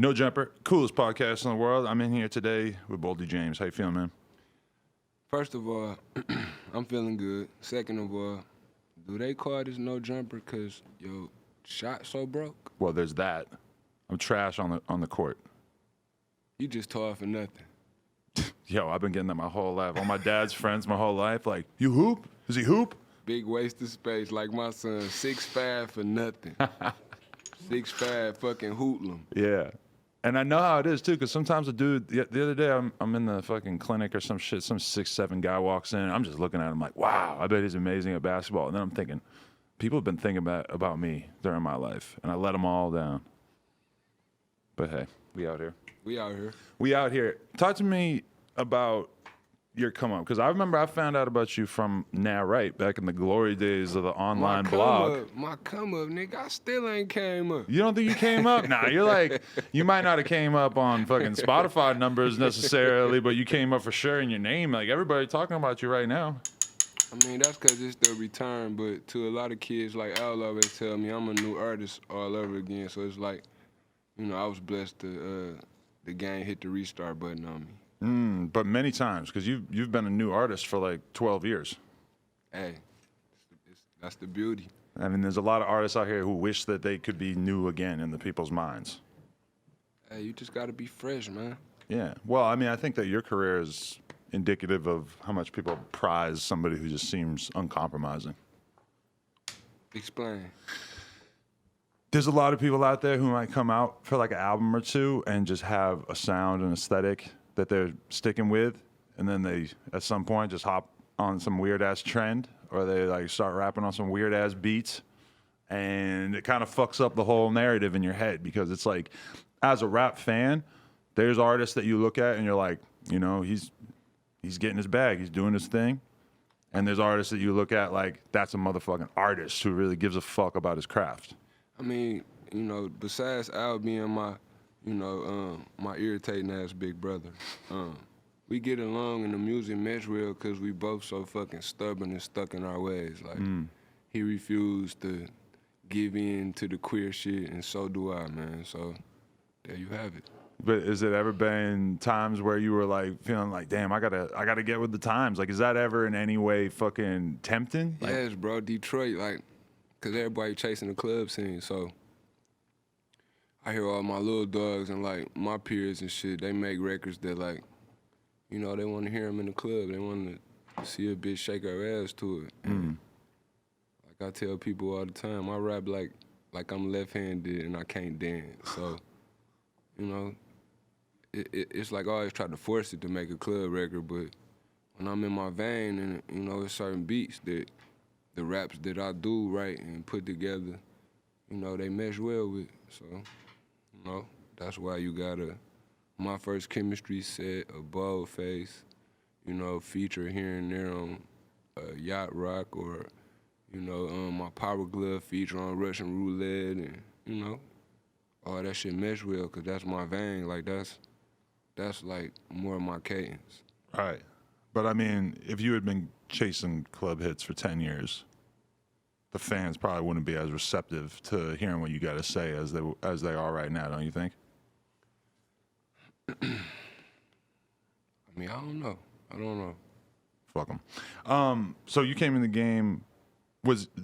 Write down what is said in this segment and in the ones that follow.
No Jumper, coolest podcast in the world. I'm in here today with Boldy James. How you feeling, man? First of all, I'm feeling good. Second of all, do they call this no jumper because your shot so broke? Well, there's that. I'm trash on the court. You just tall for nothing. Yo, I've been getting that my whole life. All my dad's friends my whole life, like, you hoop? Does he hoop? Big waste of space, like my son, 6'5" for nothing. 6'5" fucking hoodlum. Yeah. And I know how it is, too, because sometimes a dude, the other day, I'm in the fucking clinic or some shit, some 6'7" guy walks in, and I'm just looking at him like, wow, I bet he's amazing at basketball. And then I'm thinking, people have been thinking about me during my life, and I let them all down. But hey, we out here. We out here. We out here. Talk to me about your come up, because I remember I found out about you from Now Right back in the glory days of the online blog. My come up, nigga. I still ain't came up. You don't think you came up? Nah, you're like, you might not have came up on fucking Spotify numbers necessarily, but you came up for sure in your name. Like, everybody talking about you right now. I mean, that's because it's the return, but to a lot of kids, like Al always tell me, I'm a new artist all over again. So it's like, you know, I was blessed to the game hit the restart button on me. But many times, because you've been a new artist for like 12 years. Hey, that's the beauty. I mean, there's a lot of artists out here who wish that they could be new again in the people's minds. Hey, you just got to be fresh, man. Yeah. Well, I mean, I think that your career is indicative of how much people prize somebody who just seems uncompromising. Explain. There's a lot of people out there who might come out for like an album or two and just have a sound and aesthetic that they're sticking with, and then they at some point just hop on some weird ass trend, or they like start rapping on some weird ass beats, and it kind of fucks up the whole narrative in your head, because it's like, as a rap fan, there's artists that you look at and you're like, you know, he's getting his bag, he's doing his thing. And there's artists that you look at like, that's a motherfucking artist who really gives a fuck about his craft. I mean, you know, besides Al being my, you know, my irritating ass big brother, we get along and the music mesh well because we both so fucking stubborn and stuck in our ways. Like, he refused to give in to the queer shit, and so do I, man. So there you have it. But has it ever been times where you were like feeling like, damn, I gotta get with the times? Like, is that ever in any way fucking tempting? Like, Yes, bro, Detroit, like, cause everybody chasing the club scene, so I hear all my little dogs and like my peers and shit, they make records that like, you know, they want to hear them in the club. They want to see a bitch shake her ass to it. And like I tell people all the time, I rap like I'm left-handed and I can't dance. So, you know, it's like I always try to force it to make a club record, but when I'm in my vein and, you know, there's certain beats that the raps that I do right and put together, you know, they mesh well with. So, you know, that's why you got my first chemistry set, a bold face, you know, feature here and there on Yacht Rock, or, you know, my Power Glove feature on Russian Roulette, and, you know, all that shit mesh well, because that's my vein. Like, that's like more of my cadence. all right. But I mean, if you had been chasing club hits for 10 years, the fans probably wouldn't be as receptive to hearing what you got to say as they are right now, don't you think? I mean, I don't know. Fuck them. So you came in the game.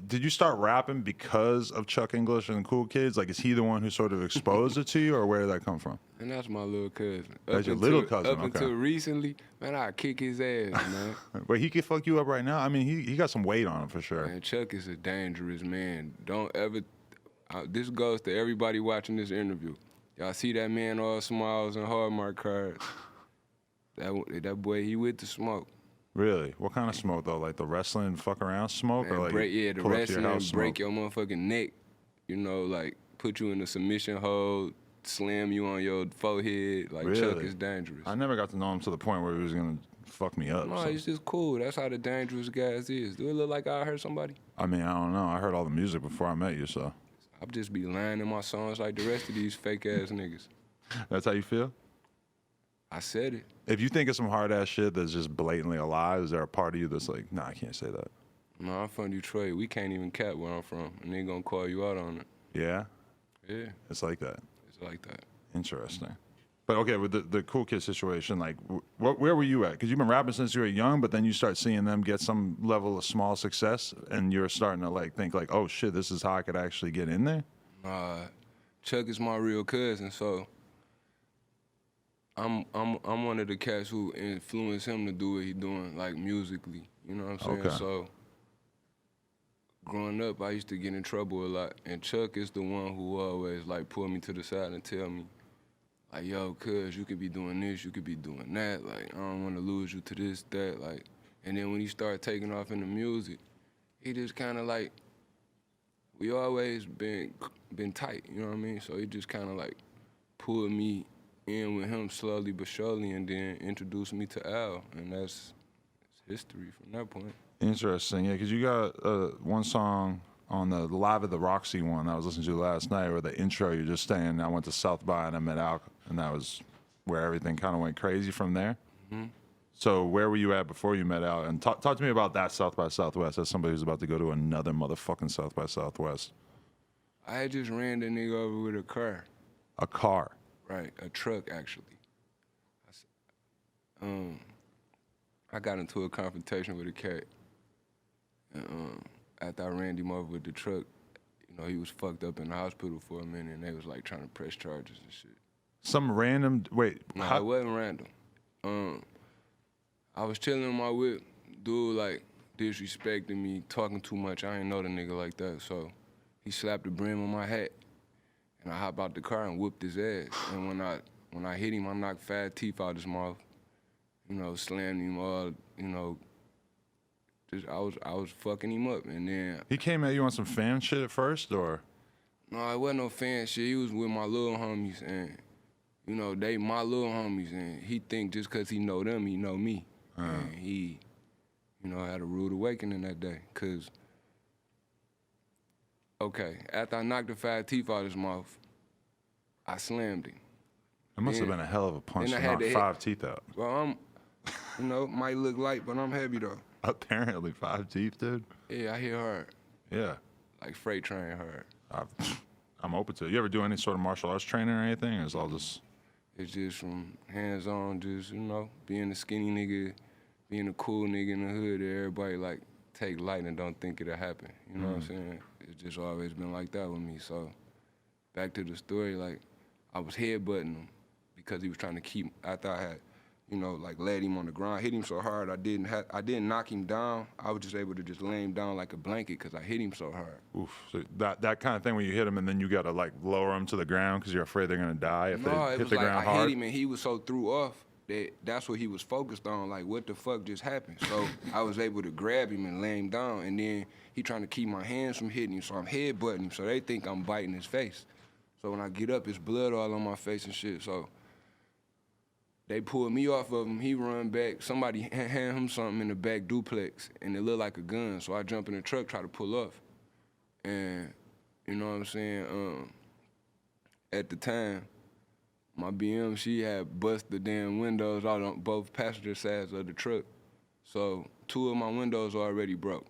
Did you start rapping because of Chuck Inglish and the Cool Kids? Like, is he the one who sort of exposed it to you, or where did that come from? And that's my little cousin. That's your little cousin, Up until recently, man, I'd kick his ass, man. But he could fuck you up right now? I mean, he got some weight on him for sure. Man, Chuck is a dangerous man. Don't ever, this goes to everybody watching this interview. Y'all see that man all smiles and Hallmark cards. That boy, he with the smoke. Really? What kind of smoke, though? Like the wrestling fuck around smoke? Man, or like the pull up to your wrestling house break smoke? your motherfucking neck. You know, like put you in a submission hold, slam you on your forehead. Like, Really? Chuck is dangerous. I never got to know him to the point where he was going to fuck me up. No, So. he's just cool. That's how the dangerous guys is. Do it look like I hurt somebody? I mean, I don't know. I heard all the music before I met you, so. I'll just be lying in my songs like the rest of these fake ass niggas. That's how you feel? I said it. If you think of some hard-ass shit that's just blatantly a lie, is there a part of you that's like, nah, I can't say that? No, I'm from Detroit. We can't even cap where I'm from, and they gonna call you out on it. Yeah? Yeah, It's like that. it's like that. Interesting. But okay, with the Cool Kid situation, like, where were you at? Because you've been rapping since you were young, but then you start seeing them get some level of small success, and you're starting to like think like, oh shit, this is how I could actually get in there. Chuck is my real cousin, so I'm one of the cats who influenced him to do what he doing, like musically. You know what I'm saying? Okay. So growing up, I used to get in trouble a lot, and Chuck is the one who always like pull me to the side and tell me, like, yo, cuz, you could be doing this, you could be doing that. Like, I don't want to lose you to this, that. Like, and then when he started taking off in the music, he just kind of like, we always been tight, you know what I mean? So he just kind of like pulled me in with him slowly but surely, and then introduced me to Al, and that's history from that point. Interesting, yeah, because you got one song on the Live at the Roxy one that I was listening to last night, where the intro, you're just saying, I went to South by and I met Al, and that was where everything kind of went crazy from there. Mm-hmm. So where were you at before you met Al? And talk to me about that South by Southwest as somebody who's about to go to another motherfucking South by Southwest. I had just ran the nigga over with a car. A car? Right, a truck, actually. I got into a confrontation with a cat. And after I ran him over with the truck, you know, he was fucked up in the hospital for a minute, and they was like trying to press charges and shit. Some random, wait. No, it wasn't random. I was chilling in my whip, dude like disrespecting me, talking too much. I ain't know the nigga like that, so he slapped the brim on my hat, and I hopped out the car and whooped his ass. And when I hit him, I knocked 5 teeth out his mouth. You know, slammed him all, you know. Just I was fucking him up, and then He came at you on some fan shit at first, or? no, it wasn't no fan shit. He was with my little homies, and you know they my little homies, and he think just cause he know them, he know me, and he, you know, had a rude awakening that day. Cause okay, after I knocked the 5 teeth out his mouth, I slammed him. It must have been a hell of a punch to knock 5 teeth out. Well, you know, might look light, but I'm heavy though. Apparently 5 teeth, dude. Yeah, I hit hard. Yeah. Like freight train hard. I'm open to it. You ever do any sort of martial arts training or anything, or is it all just? It's just from hands-on, just, you know, being a skinny nigga, being a cool nigga in the hood that everybody, like, take light and don't think it'll happen. You know what I'm saying? It's just always been like that with me. So, back to the story, like, I was headbutting him because he was trying to keep, after I had, you know, like, laid him on the ground, hit him so hard I didn't knock him down. I was just able to just lay him down like a blanket because I hit him so hard. Oof. So that kind of thing when you hit him and then you got to, like, lower him to the ground because you're afraid they're going to die if they hit the ground hard? I hit him and he was so threw off that's what he was focused on, like, what the fuck just happened? So I was able to grab him and lay him down, and then he trying to keep my hands from hitting him, so I'm headbutting him, so they think I'm biting his face. So when I get up, it's blood all on my face and shit, so they pulled me off of him, he run back, somebody hand him something in the back duplex, and it looked like a gun, so I jump in the truck, try to pull off. And, you know what I'm saying, at the time, my BM, she had bust the damn windows out on both passenger sides of the truck. So 2 of my windows already broke.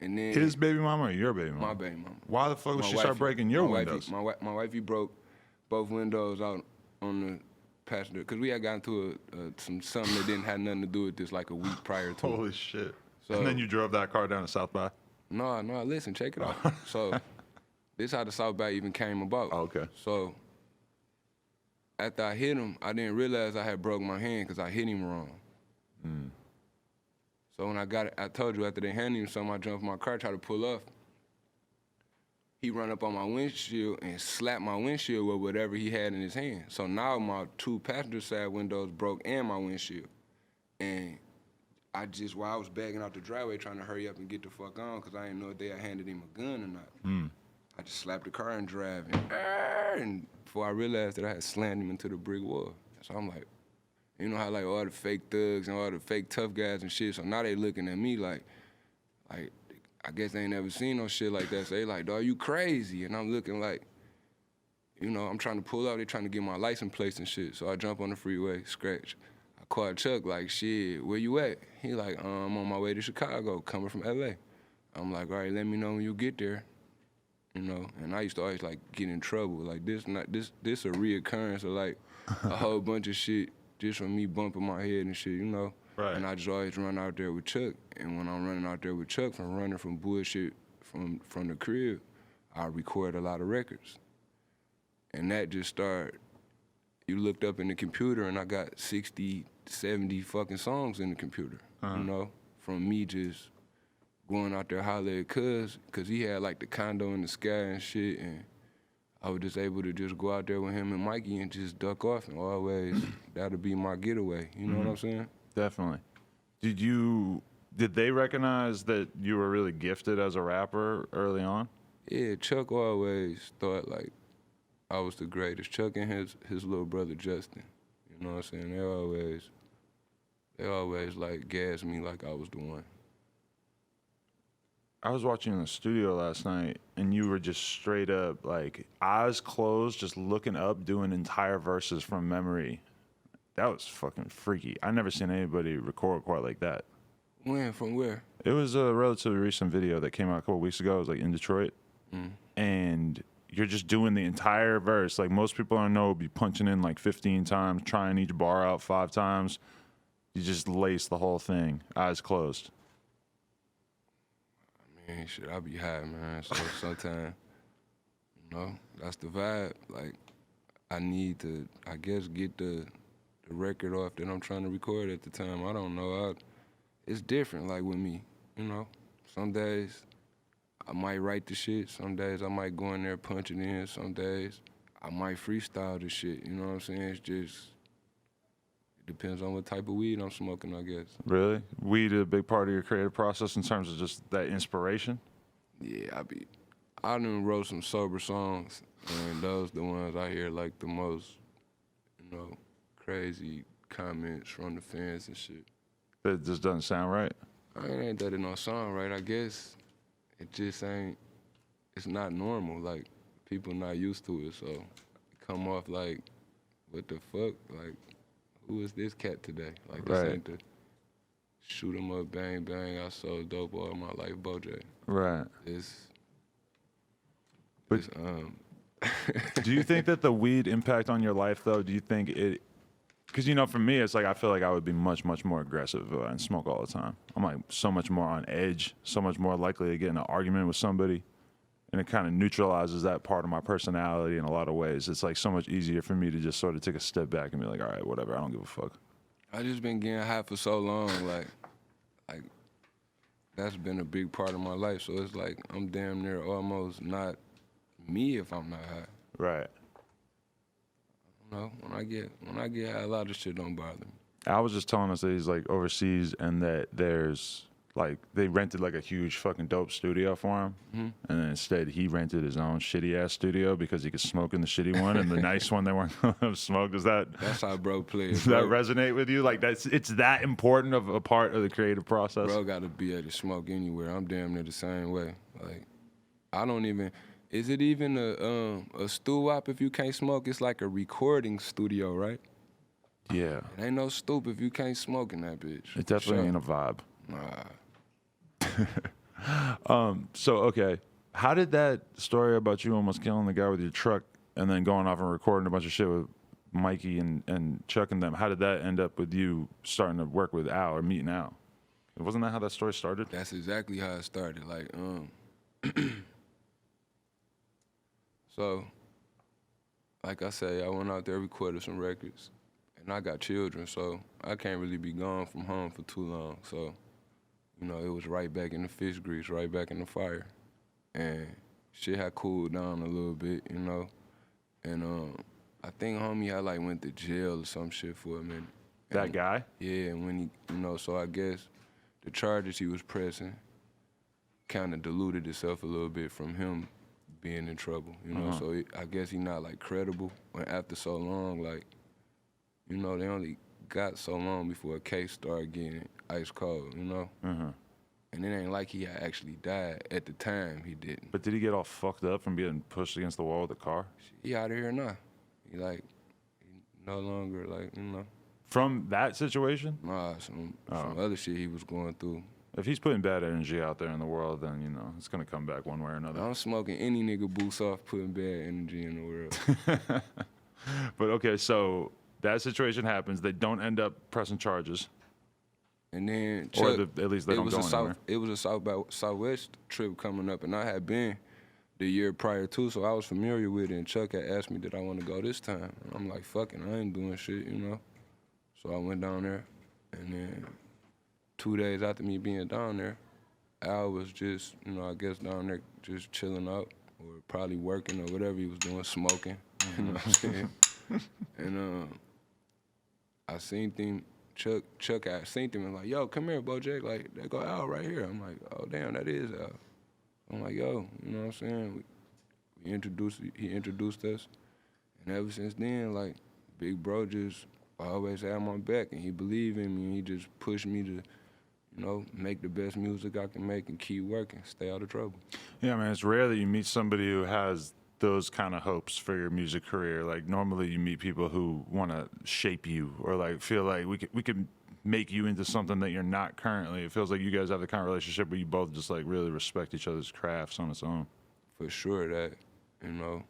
And then His baby mama or your baby mama? my baby mama. Why the fuck would My she start wifey. breaking your My windows? Wifey, my wifey broke both windows out on the passenger, because we had gotten to something that didn't have nothing to do with this like a week prior to. Holy shit. So, and then you drove that car down to South by? No, listen, check it out. So this how the South by even came about. Oh, okay. So after I hit him, I didn't realize I had broke my hand because I hit him wrong. So when I got it, I told you after they handed him something, I jumped in my car, tried to pull off. He run up on my windshield and slapped my windshield with whatever he had in his hand. So now my 2 passenger side windows broke and my windshield. And while I was bagging out the driveway trying to hurry up and get the fuck on, because I didn't know if they had handed him a gun or not. I just slapped the car and drive, and before I realized that I had slammed him into the brick wall. So I'm like, you know how like all the fake thugs and all the fake tough guys and shit, so now they looking at me like I guess they ain't never seen no shit like that. So they like, dawg, you crazy. And I'm looking like, you know, I'm trying to pull out, they trying to get my license plates and shit. So I jump on the freeway, scratch. I called Chuck like, shit, where you at? He like, I'm on my way to Chicago, coming from LA. I'm like, all right, let me know when you get there. you know. And I used to always like get in trouble. Like this a reoccurrence of like a whole bunch of shit just from me bumping my head and shit, you know. Right. And I just always run out there with Chuck. And when I'm running out there with Chuck from running from bullshit from the crib, I record a lot of records. And that just started, you looked up in the computer and I got 60, 70 fucking songs in the computer, you know, from me just going out there holler at cuz he had like the condo in the sky and shit, and I was just able to just go out there with him and Mikey and just duck off, and always that'll be my getaway, you know what I'm saying? Definitely. Did they recognize that you were really gifted as a rapper early on? Yeah, Chuck always thought like I was the greatest. Chuck and his little brother Justin, you know what I'm saying? They always like gassed me like I was the one. I was watching in the studio last night, and you were just straight up, like, eyes closed, just looking up, doing entire verses from memory. That was fucking freaky. I never seen anybody record quite like that. When? From where? It was a relatively recent video that came out a couple weeks ago. It was like in Detroit. And you're just doing the entire verse. Like most people I know be punching in like 15 times, trying each bar out 5 times. You just lace the whole thing, eyes closed. Man, shit, I be high, man. So sometimes, you know, that's the vibe. Like, I need to, I guess, get the record off that I'm trying to record at the time. I don't know. It's different, like, with me, you know. Some days, I might write the shit. Some days, I might go in there, punch it in. Some days, I might freestyle the shit, you know what I'm saying? It's just, it depends on what type of weed I'm smoking, I guess. Really? Weed a big part of your creative process in terms of just that inspiration? Yeah, I done wrote some sober songs, and those the ones I hear like the most, you know, crazy comments from the fans and shit. That just doesn't sound right? It ain't that it don't sound right, I guess. It just ain't, it's not normal, like, people not used to it, so it come off like, what the fuck, like, who is this cat today? Like, this ain't the shoot 'em up, bang, bang, I sold dope all my life, Bojack. Right. But do you think that the weed impact on your life, though, do you think it, because, you know, for me, it's like I feel like I would be much, much more aggressive if I didn't smoke all the time. I'm like so much more on edge, so much more likely to get in an argument with somebody. And it kind of neutralizes that part of my personality in a lot of ways. It's like so much easier for me to just sort of take a step back and be like, all right, whatever, I don't give a fuck. I just been getting high for so long, like that's been a big part of my life. So it's like I'm damn near almost not me if I'm not high. Right. You know, when I get high, a lot of shit don't bother me. Al was just telling us that he's like overseas and that there's like they rented like a huge fucking dope studio for him, and then instead he rented his own shitty ass studio because he could smoke in the shitty one and the nice one they weren't gonna smoke. That's how bro plays. Does that resonate with you? Like it's that important of a part of the creative process? Bro gotta be able to smoke anywhere. I'm damn near the same way. Like I don't even. Is it even a stew-op if you can't smoke? It's like a recording studio, right? Yeah. It ain't no stoop if you can't smoke in that bitch. It definitely ain't a vibe. Nah. So, okay, how did that story about you almost killing the guy with your truck and then going off and recording a bunch of shit with Mikey and Chuck and them, how did that end up with you starting to work with Al or meeting Al? Wasn't that how that story started? That's exactly how it started. Like, so, like I say, I went out there, recorded some records, and I got children, so I can't really be gone from home for too long. So, you know, it was right back in the fish grease, right back in the fire. And shit had cooled down a little bit, you know. And I think homie had like went to jail or some shit for a minute. That guy? Yeah, and when he, you know, so I guess the charges he was pressing kind of diluted itself a little bit from him being in trouble, you know. So I guess he not like credible. And after so long, like, you know, they only got so long before a case started getting ice cold, you know? And it ain't like he had actually died. At the time, he didn't. But did he get all fucked up from being pushed against the wall with the car? He out of here now. He no longer, like, you know. From that situation? Nah, some other shit he was going through. If he's putting bad energy out there in the world, then, you know, it's going to come back one way or another. I'm smoking any nigga boots off putting bad energy in the world. But, okay, so that situation happens. They don't end up pressing charges. And then Or Chuck, at least they don't go anywhere. it was a Southwest trip coming up, and I had been the year prior to, so I was familiar with it. And Chuck had asked me, did I want to go this time? And I'm like, fucking, I ain't doing shit, you know? So I went down there, and then 2 days after me being down there, Al was just, you know, I guess down there just chilling out, or probably working or whatever he was doing, smoking, you know what I'm saying? And I seen him, Chuck I seen him and like, yo, come here, Bojack, like, there go Al right here. I'm like, oh, damn, that is Al. I'm like, yo, you know what I'm saying? He introduced us, and ever since then, like, big bro just always had my back, and he believed in me, and he just pushed me to, you know, make the best music I can make and keep working, stay out of trouble. Yeah, man, it's rare that you meet somebody who has those kind of hopes for your music career. Like, normally you meet people who want to shape you or, like, feel like we could make you into something that you're not currently. It feels like you guys have the kind of relationship where you both just, like, really respect each other's crafts on its own. For sure that, you know,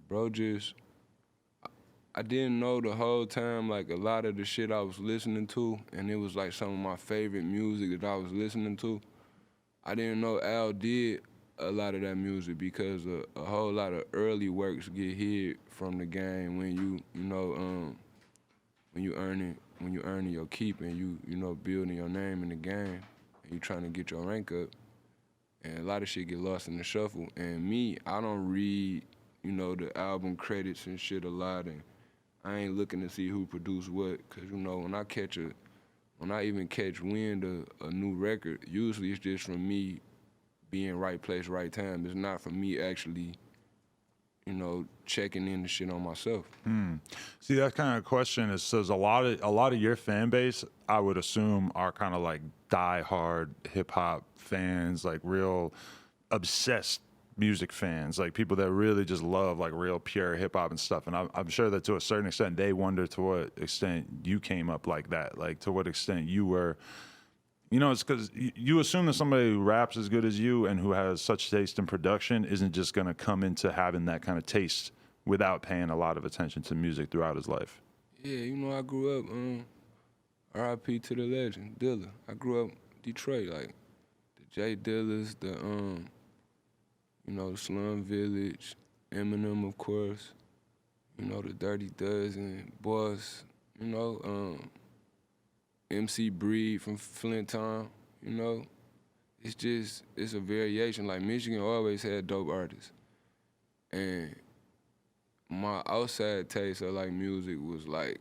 bro just, I didn't know the whole time, like, a lot of the shit I was listening to, and it was, like, some of my favorite music that I was listening to. I didn't know Al did a lot of that music because a whole lot of early works get hid from the game when you earning your keep and you know building your name in the game and you trying to get your rank up, and a lot of shit get lost in the shuffle. And me, I don't read, you know, the album credits and shit a lot, and I ain't looking to see who produced what, cause you know when I even catch wind of a new record, usually it's just from me being right place, right time. It's not from me actually, you know, checking in the shit on myself. See, that kind of question is, says a lot of your fan base, I would assume, are kind of like die-hard hip-hop fans, like real obsessed music fans, like people that really just love like real pure hip-hop and stuff. And I'm sure that to a certain extent, they wonder to what extent you came up like that, like to what extent you were, you know, it's because you assume that somebody who raps as good as you and who has such taste in production isn't just going to come into having that kind of taste without paying a lot of attention to music throughout his life. Yeah, you know, I grew up, R.I.P. to the legend, Dilla. I grew up Detroit, like the J Dillas, the you know, the Slum Village, Eminem, of course, you know, the Dirty Dozen, Boss, you know, MC Breed from Flint Town, you know. It's a variation. Like, Michigan always had dope artists. And my outside taste of, like, music was, like,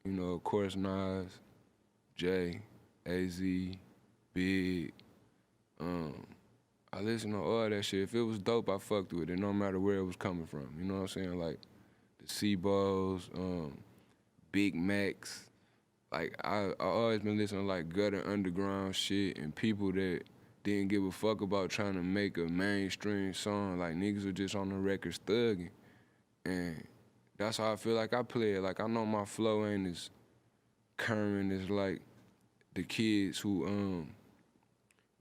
you know, of course, Nas, Jay, AZ, Big. I listened to all that shit. If it was dope, I fucked with it, no matter where it was coming from. You know what I'm saying? Like, the C-Balls, Big Macs. Like, I always been listening to, like, gutter underground shit and people that didn't give a fuck about trying to make a mainstream song. Like, niggas were just on the records thugging. And that's how I feel like I play it. Like, I know my flow ain't as current as, like, the kids who,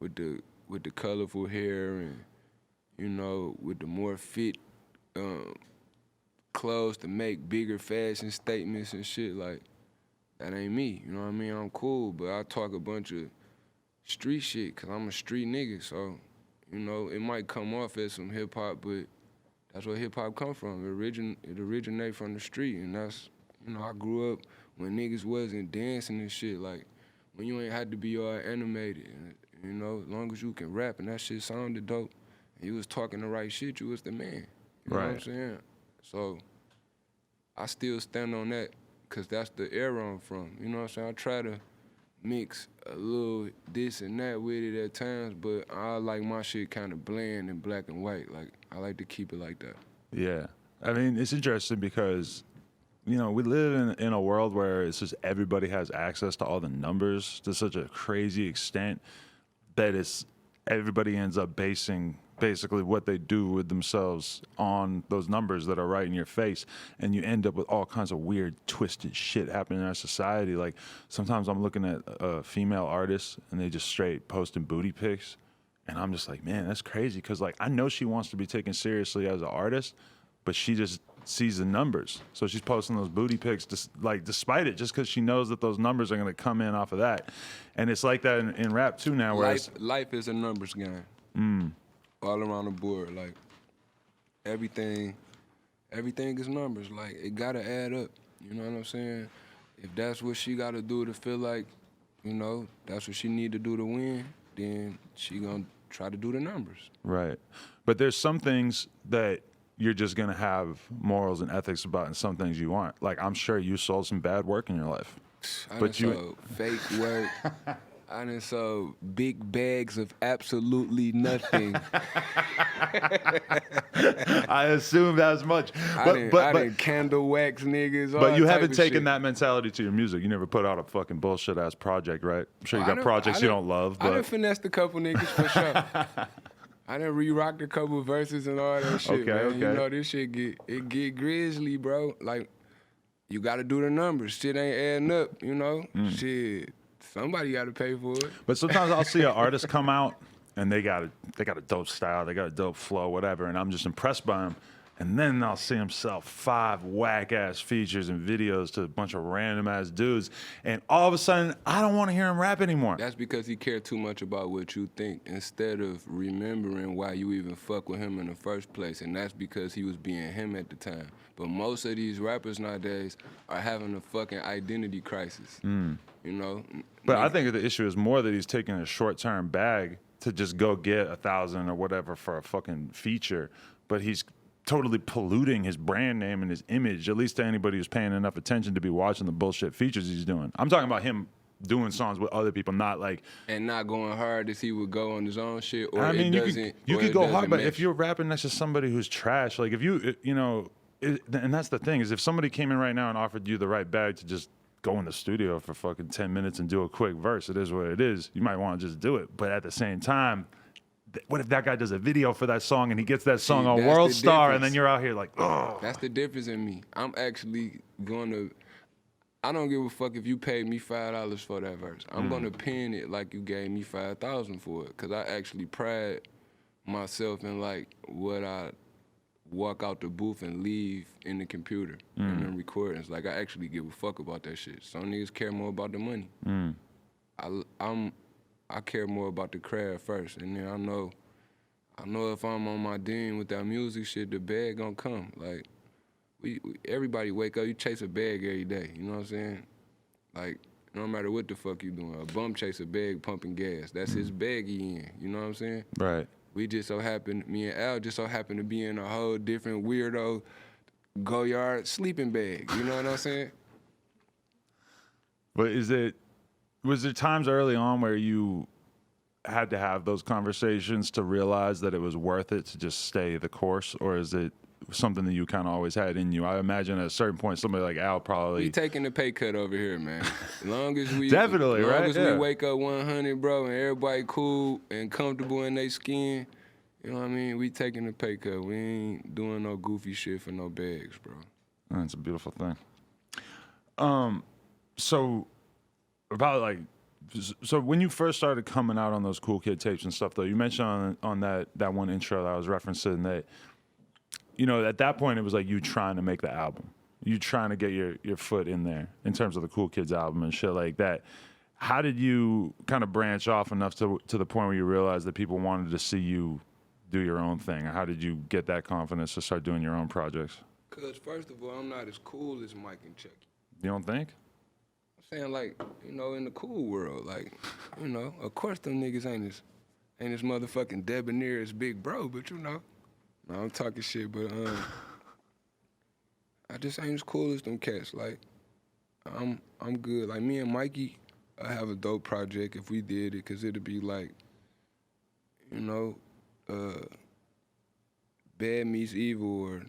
with the colorful hair and, you know, with the more fit clothes to make bigger fashion statements and shit. Like, that ain't me, you know what I mean? I'm cool, but I talk a bunch of street shit, cause I'm a street nigga, so, you know, it might come off as some hip hop, but that's where hip hop come from. It originate from the street, and that's, you know, I grew up when niggas wasn't dancing and shit, like, when you ain't had to be all animated, and, you know, as long as you can rap and that shit sounded dope, and you was talking the right shit, you was the man, you know what I'm saying? So, I still stand on that, cause that's the era I'm from, you know what I'm saying? I try to mix a little this and that with it at times, but I like my shit kind of bland and black and white. Like, I like to keep it like that. Yeah. I mean, it's interesting because, you know, we live in a world where it's just everybody has access to all the numbers to such a crazy extent that everybody ends up basing basically what they do with themselves on those numbers that are right in your face, and you end up with all kinds of weird, twisted shit happening in our society. Like sometimes I'm looking at female artists and they just straight posting booty pics, and I'm just like, man, that's crazy. Because like I know she wants to be taken seriously as an artist, but she just sees the numbers, so she's posting those booty pics just like despite it, just because she knows that those numbers are going to come in off of that. And it's like that in rap too now. Whereas life is a numbers game. All around the board, like everything is numbers. Like it gotta add up. You know what I'm saying? If that's what she gotta do to feel like, you know, that's what she need to do to win, then she gonna try to do the numbers. Right. But there's some things that you're just gonna have morals and ethics about, and some things you aren't. Like I'm sure you sold some bad work in your life. But you sold fake work. I done sold big bags of absolutely nothing. I assumed as much. I done candle wax niggas. But you haven't taken shit. that mentality to your music. You never put out a fucking bullshit ass project, right? I'm sure you got projects you don't love. But I done finessed a couple niggas for sure. I done re-rocked a couple verses and all that shit, man. Okay. You know, this shit get grisly, bro. Like, you gotta do the numbers. Shit ain't adding up, you know? Shit. Somebody got to pay for it. But sometimes I'll see an artist come out and they got a dope style, they got a dope flow, whatever, and I'm just impressed by him. And then I'll see him sell 5 whack-ass features and videos to a bunch of random-ass dudes, and all of a sudden, I don't want to hear him rap anymore. That's because he cared too much about what you think instead of remembering why you even fuck with him in the first place, and that's because he was being him at the time. But most of these rappers nowadays are having a fucking identity crisis, you know? But I think the issue is more that he's taking a short-term bag to just go get 1,000 or whatever for a fucking feature, but he's totally polluting his brand name and his image, at least to anybody who's paying enough attention to be watching the bullshit features he's doing. I'm talking about him doing songs with other people, not like... And not going hard as he would go on his own shit, or I mean, you could go hard, but mesh. if you're rapping next to somebody who's trash, like if you know, and that's the thing, is if somebody came in right now and offered you the right bag to just go in the studio for fucking 10 minutes and do a quick verse, it is what it is. You might want to just do it, but at the same time, what if that guy does a video for that song and he gets that song on World Star, and then you're out here like, oh. That's the difference in me. I'm actually going to, I don't give a fuck if you paid me $5 for that verse. I'm going to pen it like you gave me $5,000 for it, because I actually pride myself in like what I walk out the booth and leave in the computer and the recordings. Like I actually give a fuck about that shit. Some niggas care more about the money. I care more about the craft first, and then I know if I'm on my dean with that music shit, the bag gonna come. Like, everybody wake up, you chase a bag every day, you know what I'm saying? Like, no matter what the fuck you doing, a bum chase a bag pumping gas. That's his bag he in, you know what I'm saying? Right. We just so happen, me and Al just so happen to be in a whole different weirdo go-yard sleeping bag, you know what I'm saying? But was there times early on where you had to have those conversations to realize that it was worth it to just stay the course, or is it something that you kind of always had in you? I imagine at a certain point, somebody like Al probably... We taking the pay cut over here, man. As long as we... Definitely, right? As long as we wake up 100, bro, and everybody cool and comfortable in their skin, you know what I mean? We taking the pay cut. We ain't doing no goofy shit for no bags, bro. That's a beautiful thing. So... About like, so when you first started coming out on those Cool Kid tapes and stuff, though, you mentioned on that one intro that I was referencing that, you know, at that point it was like you trying to make the album, you trying to get your foot in there in terms of the Cool Kids album and shit like that. How did you kind of branch off enough to the point where you realized that people wanted to see you do your own thing? Or how did you get that confidence to start doing your own projects? Because first of all, I'm not as cool as Mike and Chucky. You don't think? Saying like, you know, in the cool world, like, you know, of course them niggas ain't as motherfucking debonair as Big Bro, but you know, no, I'm talking shit, but I just ain't as cool as them cats. Like, I'm good. Like me and Mikey, I have a dope project if we did it, cause it'd be like, you know, bad meets evil, or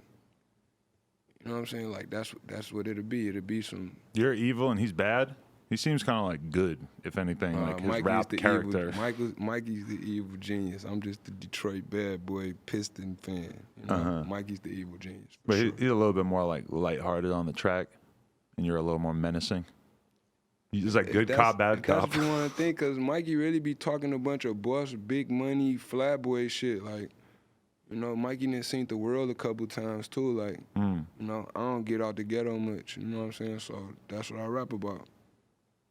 you know what I'm saying? Like that's what it'll be. It'll be some... You're evil and he's bad? He seems kind of like good, if anything, like his Mikey's rap the character. Mikey's the evil genius. I'm just the Detroit bad boy Piston fan. You know? Mikey's the evil genius. But Sure. he's a little bit more like lighthearted on the track, and you're a little more menacing. He's like good cop, bad cop. That's what you want to think, because Mikey really be talking a bunch of boss, big money, flatboy shit. Like, you know, Mikey done seen the world a couple times too. Like, you know, I don't get out the ghetto much. You know what I'm saying? So that's what I rap about.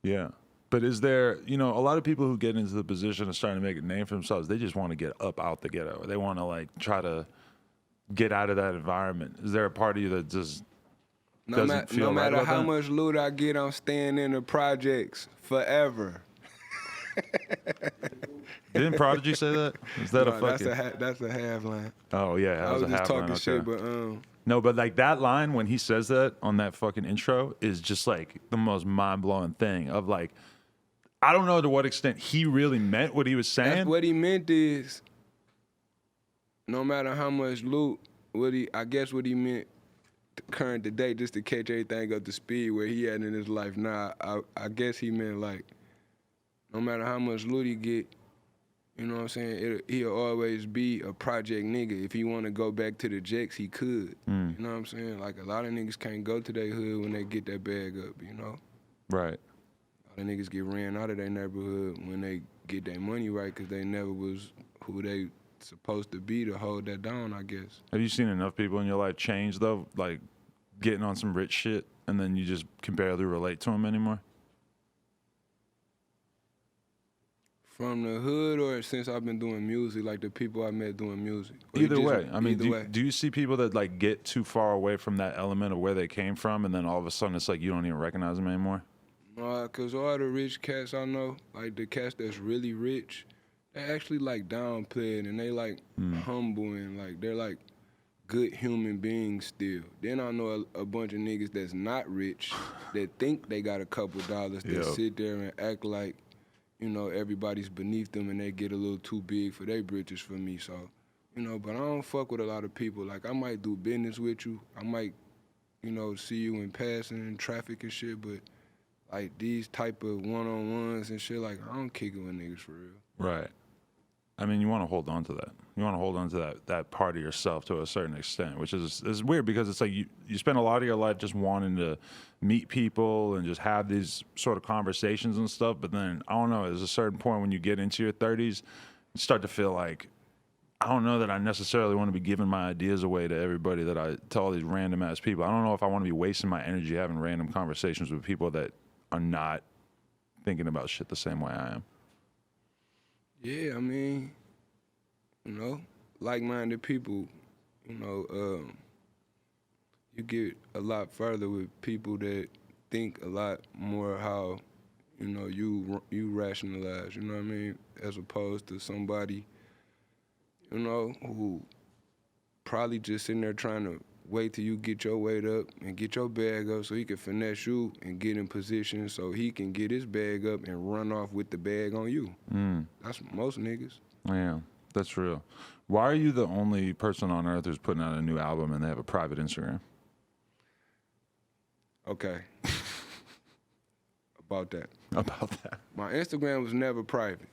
Yeah. But is there, you know, a lot of people who get into the position of starting to make a name for themselves, they just want to get up out the ghetto. They want to like try to get out of that environment. Is there a part of you that just doesn't feel no right matter about how that? much loot I get, I'm staying in the projects forever. Didn't Prodigy say that? Is that No, a fucking... that's a half line. Oh, yeah. That I was a just half talking line. shit, Okay. but No, but like that line when he says that on that fucking intro is just like the most mind-blowing thing of like, I don't know to what extent he really meant what he was saying. that's what he meant is, no matter how much loot, I guess what he meant current today, just to catch everything up to speed where he at in his life now. I guess he meant like, no matter how much loot he get, you know what I'm saying, he'll always be a project nigga. If he want to go back to the Jacks, he could. You know what I'm saying? Like, a lot of niggas can't go to their hood when they get that bag up, you know? Right. A lot of niggas get ran out of their neighborhood when they get their money right, because they never was who they supposed to be to hold that down, I guess. Have you seen enough people in your life change though, like getting on some rich shit, and then you just can barely relate to them anymore? From the hood, or since I've been doing music, like the people I met doing music? Or Either just- way. I mean, either way. do you see people that like get too far away from that element of where they came from, and then all of a sudden it's like you don't even recognize them anymore? Cause all the rich cats I know, like the cats that's really rich, they actually like downplayed and they like humble and like they're like good human beings still. Then I know a bunch of niggas that's not rich that think they got a couple dollars that Yep. sit there and act like, you know, everybody's beneath them and they get a little too big for their britches for me. So, you know, but I don't fuck with a lot of people. Like, I might do business with you. I might, you know, see you in passing in traffic and shit, but like these type of one-on-ones and shit, like, I don't kick it with niggas for real. Right. I mean, you want to hold on to that. You want to hold on to that part of yourself to a certain extent, which is weird because it's like you spend a lot of your life just wanting to meet people and just have these sort of conversations and stuff. But then, I don't know, there's a certain point when you get into your 30s, you start to feel like, I don't know that I necessarily want to be giving my ideas away to everybody that I tell all these random ass people. I don't know if I want to be wasting my energy having random conversations with people that are not thinking about shit the same way I am. Yeah, I mean, you know, like-minded people, you know, you get a lot further with people that think a lot more how, you know, you rationalize, you know what I mean, as opposed to somebody, you know, who probably just sitting there trying to wait till you get your weight up and get your bag up so he can finesse you and get in position so he can get his bag up and run off with the bag on you. That's most niggas. Yeah, that's real. Why are you the only person on earth who's putting out a new album and they have a private Instagram? Okay. About that. About that. My Instagram was never private.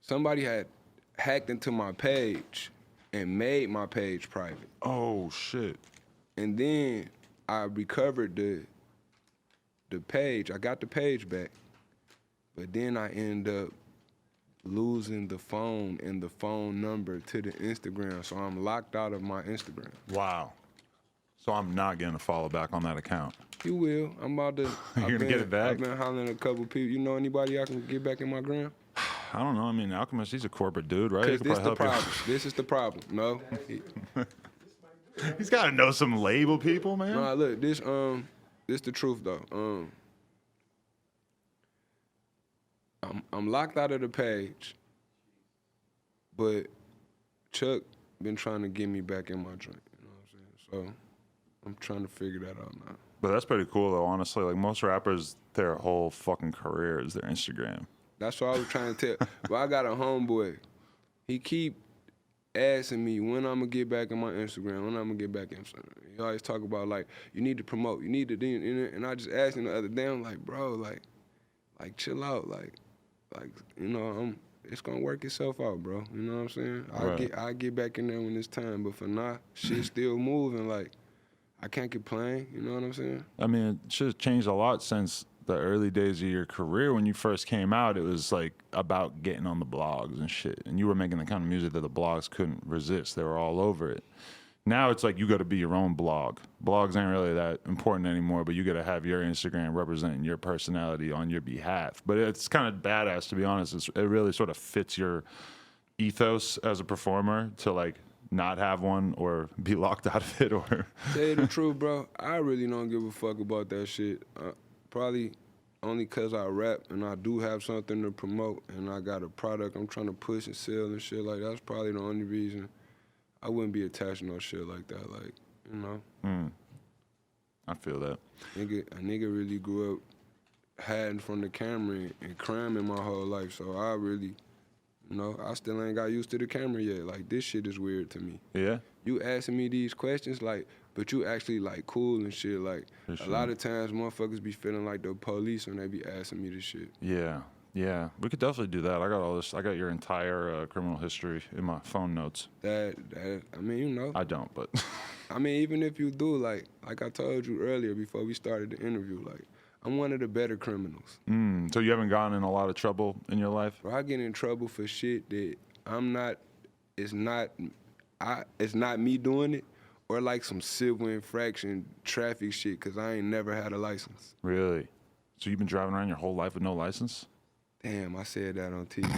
Somebody had hacked into my page and made my page private. Oh, shit. And then I recovered the page. I got the page back. But then I end up losing the phone and the phone number to the Instagram. So I'm locked out of my Instagram. Wow. So I'm not getting a follow back on that account. You will. I'm about to. You're gonna get it back? I've been hollering at a couple people. You know anybody I can get back in my gram? I don't know. I mean, Alchemist, he's a corporate dude, right? Because He could this the probably help problem. This is the problem. No. you. He's got to know some label people, man. Nah, look, this the truth though. I'm locked out of the page, but Chuck been trying to get me back in my joint. You know what I'm saying? So I'm trying to figure that out now. But that's pretty cool, though, honestly. Like, most rappers, their whole fucking career is their Instagram. That's what I was trying to tell. But I got a homeboy. He keep asking me when I'm gonna get back on my Instagram, when I'm gonna get back on Instagram. He always talk about like, you need to promote, you need to do, and I just asked him the other day, I'm like, bro, like chill out, like, you know, it's gonna work itself out, bro. You know what I'm saying? Right. I'll get back in there when it's time, but for now, shit's still moving. Like, I can't complain. You know what I'm saying? I mean, it should have changed a lot since the early days of your career. When you first came out, it was like about getting on the blogs and shit, and you were making the kind of music that the blogs couldn't resist. They were all over it. Now it's like you got to be your own blog. Blogs ain't really that important anymore, but you got to have your Instagram representing your personality on your behalf. But it's kind of badass, to be honest. It really sort of fits your ethos as a performer to like not have one or be locked out of it. Or Tell you the truth, bro, I really don't give a fuck about that shit. Probably only because I rap and I do have something to promote and I got a product I'm trying to push and sell and shit. Like, that's probably the only reason I wouldn't be attached to no shit like that. Like, you know. I feel that. A nigga really grew up hiding from the camera and cramming my whole life. So I really, you know, I still ain't got used to the camera yet. Like, this shit is weird to me. Yeah. You asking me these questions, like, but you actually like cool and shit. Like, sure. A lot of times motherfuckers be feeling like the police when they be asking me this shit. Yeah, we could definitely do that. I got all this. I got your entire criminal history in my phone notes. I mean, you know. I don't, but I mean, even if you do, like I told you earlier before we started the interview, like, I'm one of the better criminals. So you haven't gotten in a lot of trouble in your life? Bro, I get in trouble for shit that it's not me doing it, or like some civil infraction traffic shit, cause I ain't never had a license. Really? So you've been driving around your whole life with no license? Damn, I said that on TV.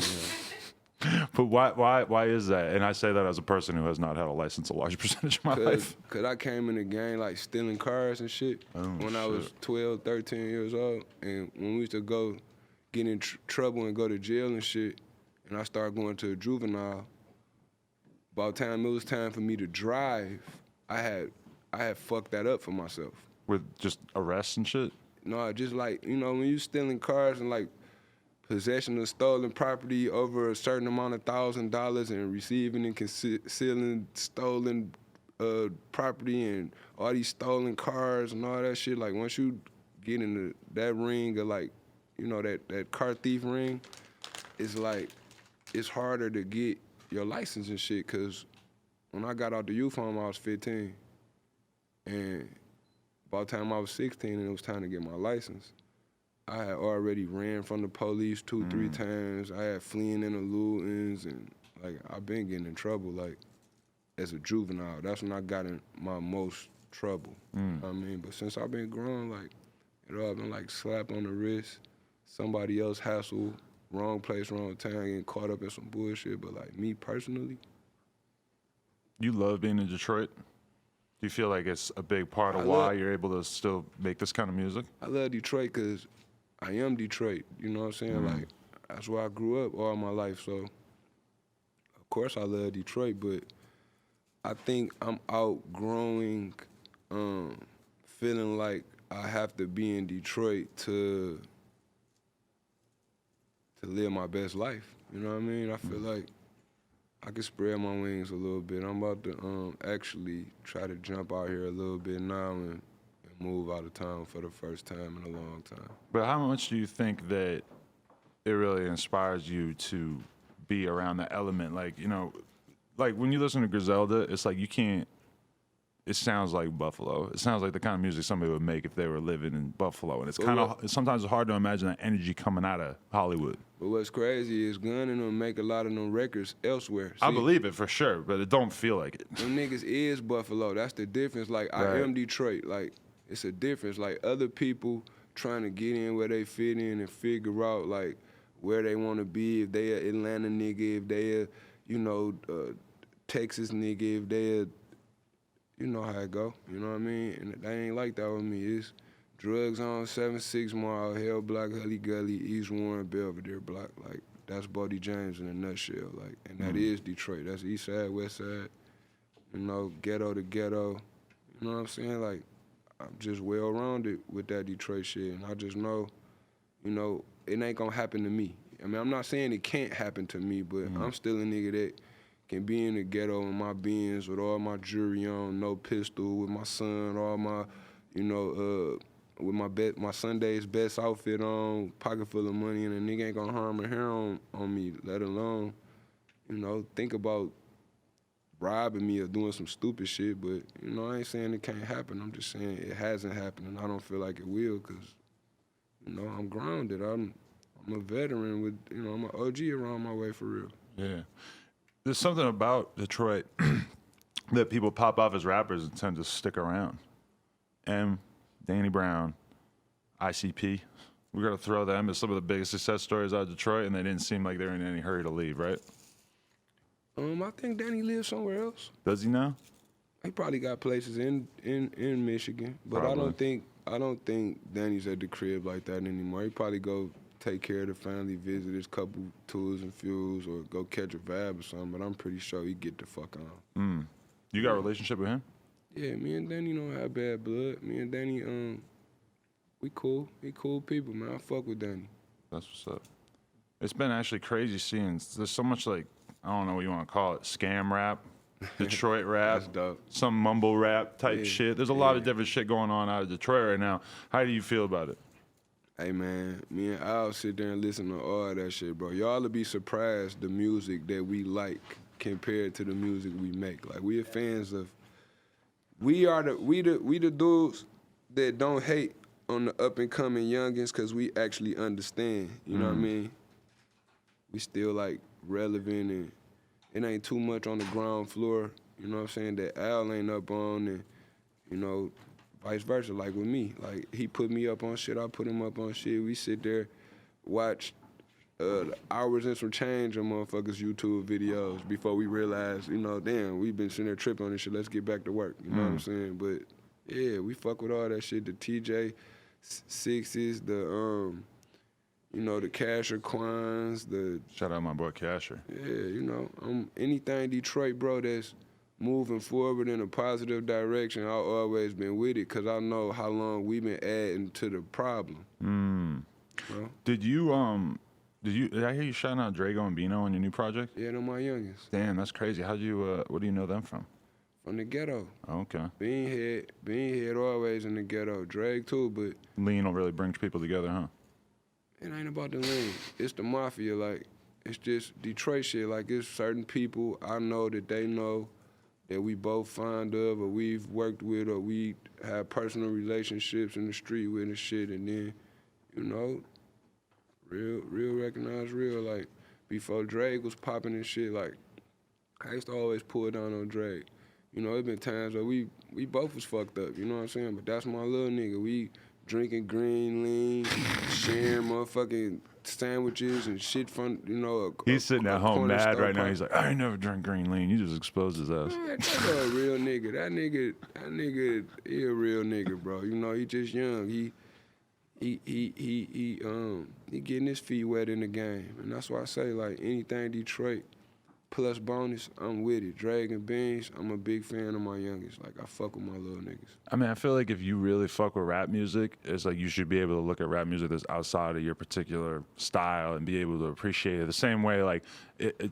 But why is that? And I say that as a person who has not had a license a large percentage of my life. Cause I came in the gang like stealing cars and shit when I was 12, 13 years old. And when we used to go get in trouble and go to jail and shit, and I started going to a juvenile, about time it was time for me to drive, I had fucked that up for myself. With just arrests and shit? No, just like, you know, when you stealing cars and like possession of stolen property over a certain amount of $1,000 and receiving and concealing stolen property and all these stolen cars and all that shit. Like, once you get into that ring of, like, you know, that car thief ring, it's like, it's harder to get your license and shit, because when I got out the youth home, I was 15. And by the time I was 16 and it was time to get my license, I had already ran from the police 2-3 times. I had fleeing and eludings, and like, I've been getting in trouble, like, as a juvenile. That's when I got in my most trouble. You know what I mean? But since I've been grown, like, it all been like slap on the wrist, somebody else hassle, wrong place, wrong time, getting caught up in some bullshit. But like, me personally, You love being in Detroit? Do you feel like it's a big part of why you're able to still make this kind of music? I love Detroit because I am Detroit, you know what I'm saying? Like, that's where I grew up all my life, so of course I love Detroit, but I think I'm outgrowing feeling like I have to be in Detroit to live my best life, you know what I mean? I feel like I can spread my wings a little bit. I'm about to actually try to jump out here a little bit now and move out of town for the first time in a long time. But how much do you think that it really inspires you to be around the element? Like, you know, like when you listen to Griselda, it's like you can't, it sounds like Buffalo. It sounds like the kind of music somebody would make if they were living in Buffalo. And it's kind of, sometimes it's hard to imagine that energy coming out of Hollywood. But what's crazy is Gun and them make a lot of them records elsewhere. See, I believe it for sure, but it don't feel like it. them niggas is Buffalo. That's the difference. Like, I am Detroit. Like, it's a difference. Like, other people trying to get in where they fit in and figure out, like, where they want to be. If they a Atlanta nigga, if they a, you know, Texas nigga, if they a, you know how it go. You know what I mean? And they ain't like that with me. It's drugs on 7-6 Mile, Hell Block, Hully Gully, East Warren, Belvedere Block. Like, that's Boldy James in a nutshell. Like, and that is Detroit. That's East Side, West Side. You know, ghetto to ghetto. You know what I'm saying? Like, I'm just well-rounded with that Detroit shit, and I just know, you know, it ain't gonna happen to me. I mean, I'm not saying it can't happen to me, but I'm still a nigga that can be in the ghetto in my Benz with all my jewelry on, no pistol, with my son, all my, with my Sunday's best outfit on, pocket full of money, and a nigga ain't gonna harm a hair on me, let alone, think about robbing me or doing some stupid shit. But, I ain't saying it can't happen. I'm just saying it hasn't happened, and I don't feel like it will, because, I'm grounded. I'm a veteran with, I'm an OG around my way for real. Yeah. There's something about Detroit that people pop off as rappers and tend to stick around. Danny Brown, ICP. We're going to throw them as some of the biggest success stories out of Detroit, and they didn't seem like they were in any hurry to leave, right? I think Danny lives somewhere else. Does he now? He probably got places in Michigan, but Probably. I don't think Danny's at the crib like that anymore. He probably go take care of the family, visit his couple tours and fuels, or go catch a vibe or something. But I'm pretty sure he get the fuck on. You got a relationship with him? Yeah, me and Danny don't have bad blood. Me and Danny, we cool. We cool people, man. I fuck with Danny. That's what's up. It's been actually crazy seeing. There's so much I don't know what you want to call it, scam rap, Detroit rap, That's dope. some mumble rap type shit. There's a lot of different shit going on out of Detroit right now. How do you feel about it? Hey, man, me and Al sit there and listen to all that shit, bro. Y'all will be surprised the music that we like compared to the music we make. Like, we are fans of. We the dudes that don't hate on the up and coming youngins, because we actually understand. You know what I mean? We still relevant, and it ain't too much on the ground floor. You know what I'm saying? That Al ain't up on, and vice versa. Like with me, he put me up on shit, I put him up on shit. We sit there, watch hours and some change on motherfuckers' YouTube videos before we realize, damn, we've been sitting there tripping on this shit. Let's get back to work. You know what I'm saying? But yeah, we fuck with all that shit. The TJ Sixes, the the Casher Quines, the Shout out my boy Casher. yeah, anything Detroit, bro, that's moving forward in a positive direction, I've always been with it, because I know how long we've been adding to the problem. Did I hear you shouting out Drago and Bino on your new project? Yeah, they're my youngest. Damn, that's crazy. What do you know them from? From the ghetto. Oh, okay. Being always in the ghetto. Drag too, but Lean don't really bring people together, huh? it ain't about the lean. It's the mafia. It's just Detroit shit. It's certain people I know that they know that we both fond of, or we've worked with, or we have personal relationships in the street with and shit, and then, real recognize real. Before Drake was popping and shit, I used to always pull down on Drake. It been times where we both was fucked up, you know what I'm saying? But that's my little nigga. We drinking green lean, sharing motherfucking sandwiches and shit from, He's sitting at home corner mad store right now. pop. He's like, I ain't never drank green lean. You just exposed his ass. Man, that's a real nigga. That nigga, he a real nigga, bro. He just young. He getting his feet wet in the game. And that's why I say, anything Detroit plus bonus, I'm with it. Dragon Beans, I'm a big fan of my youngest. I fuck with my little niggas. I mean, I feel like if you really fuck with rap music, it's you should be able to look at rap music that's outside of your particular style and be able to appreciate it the same way.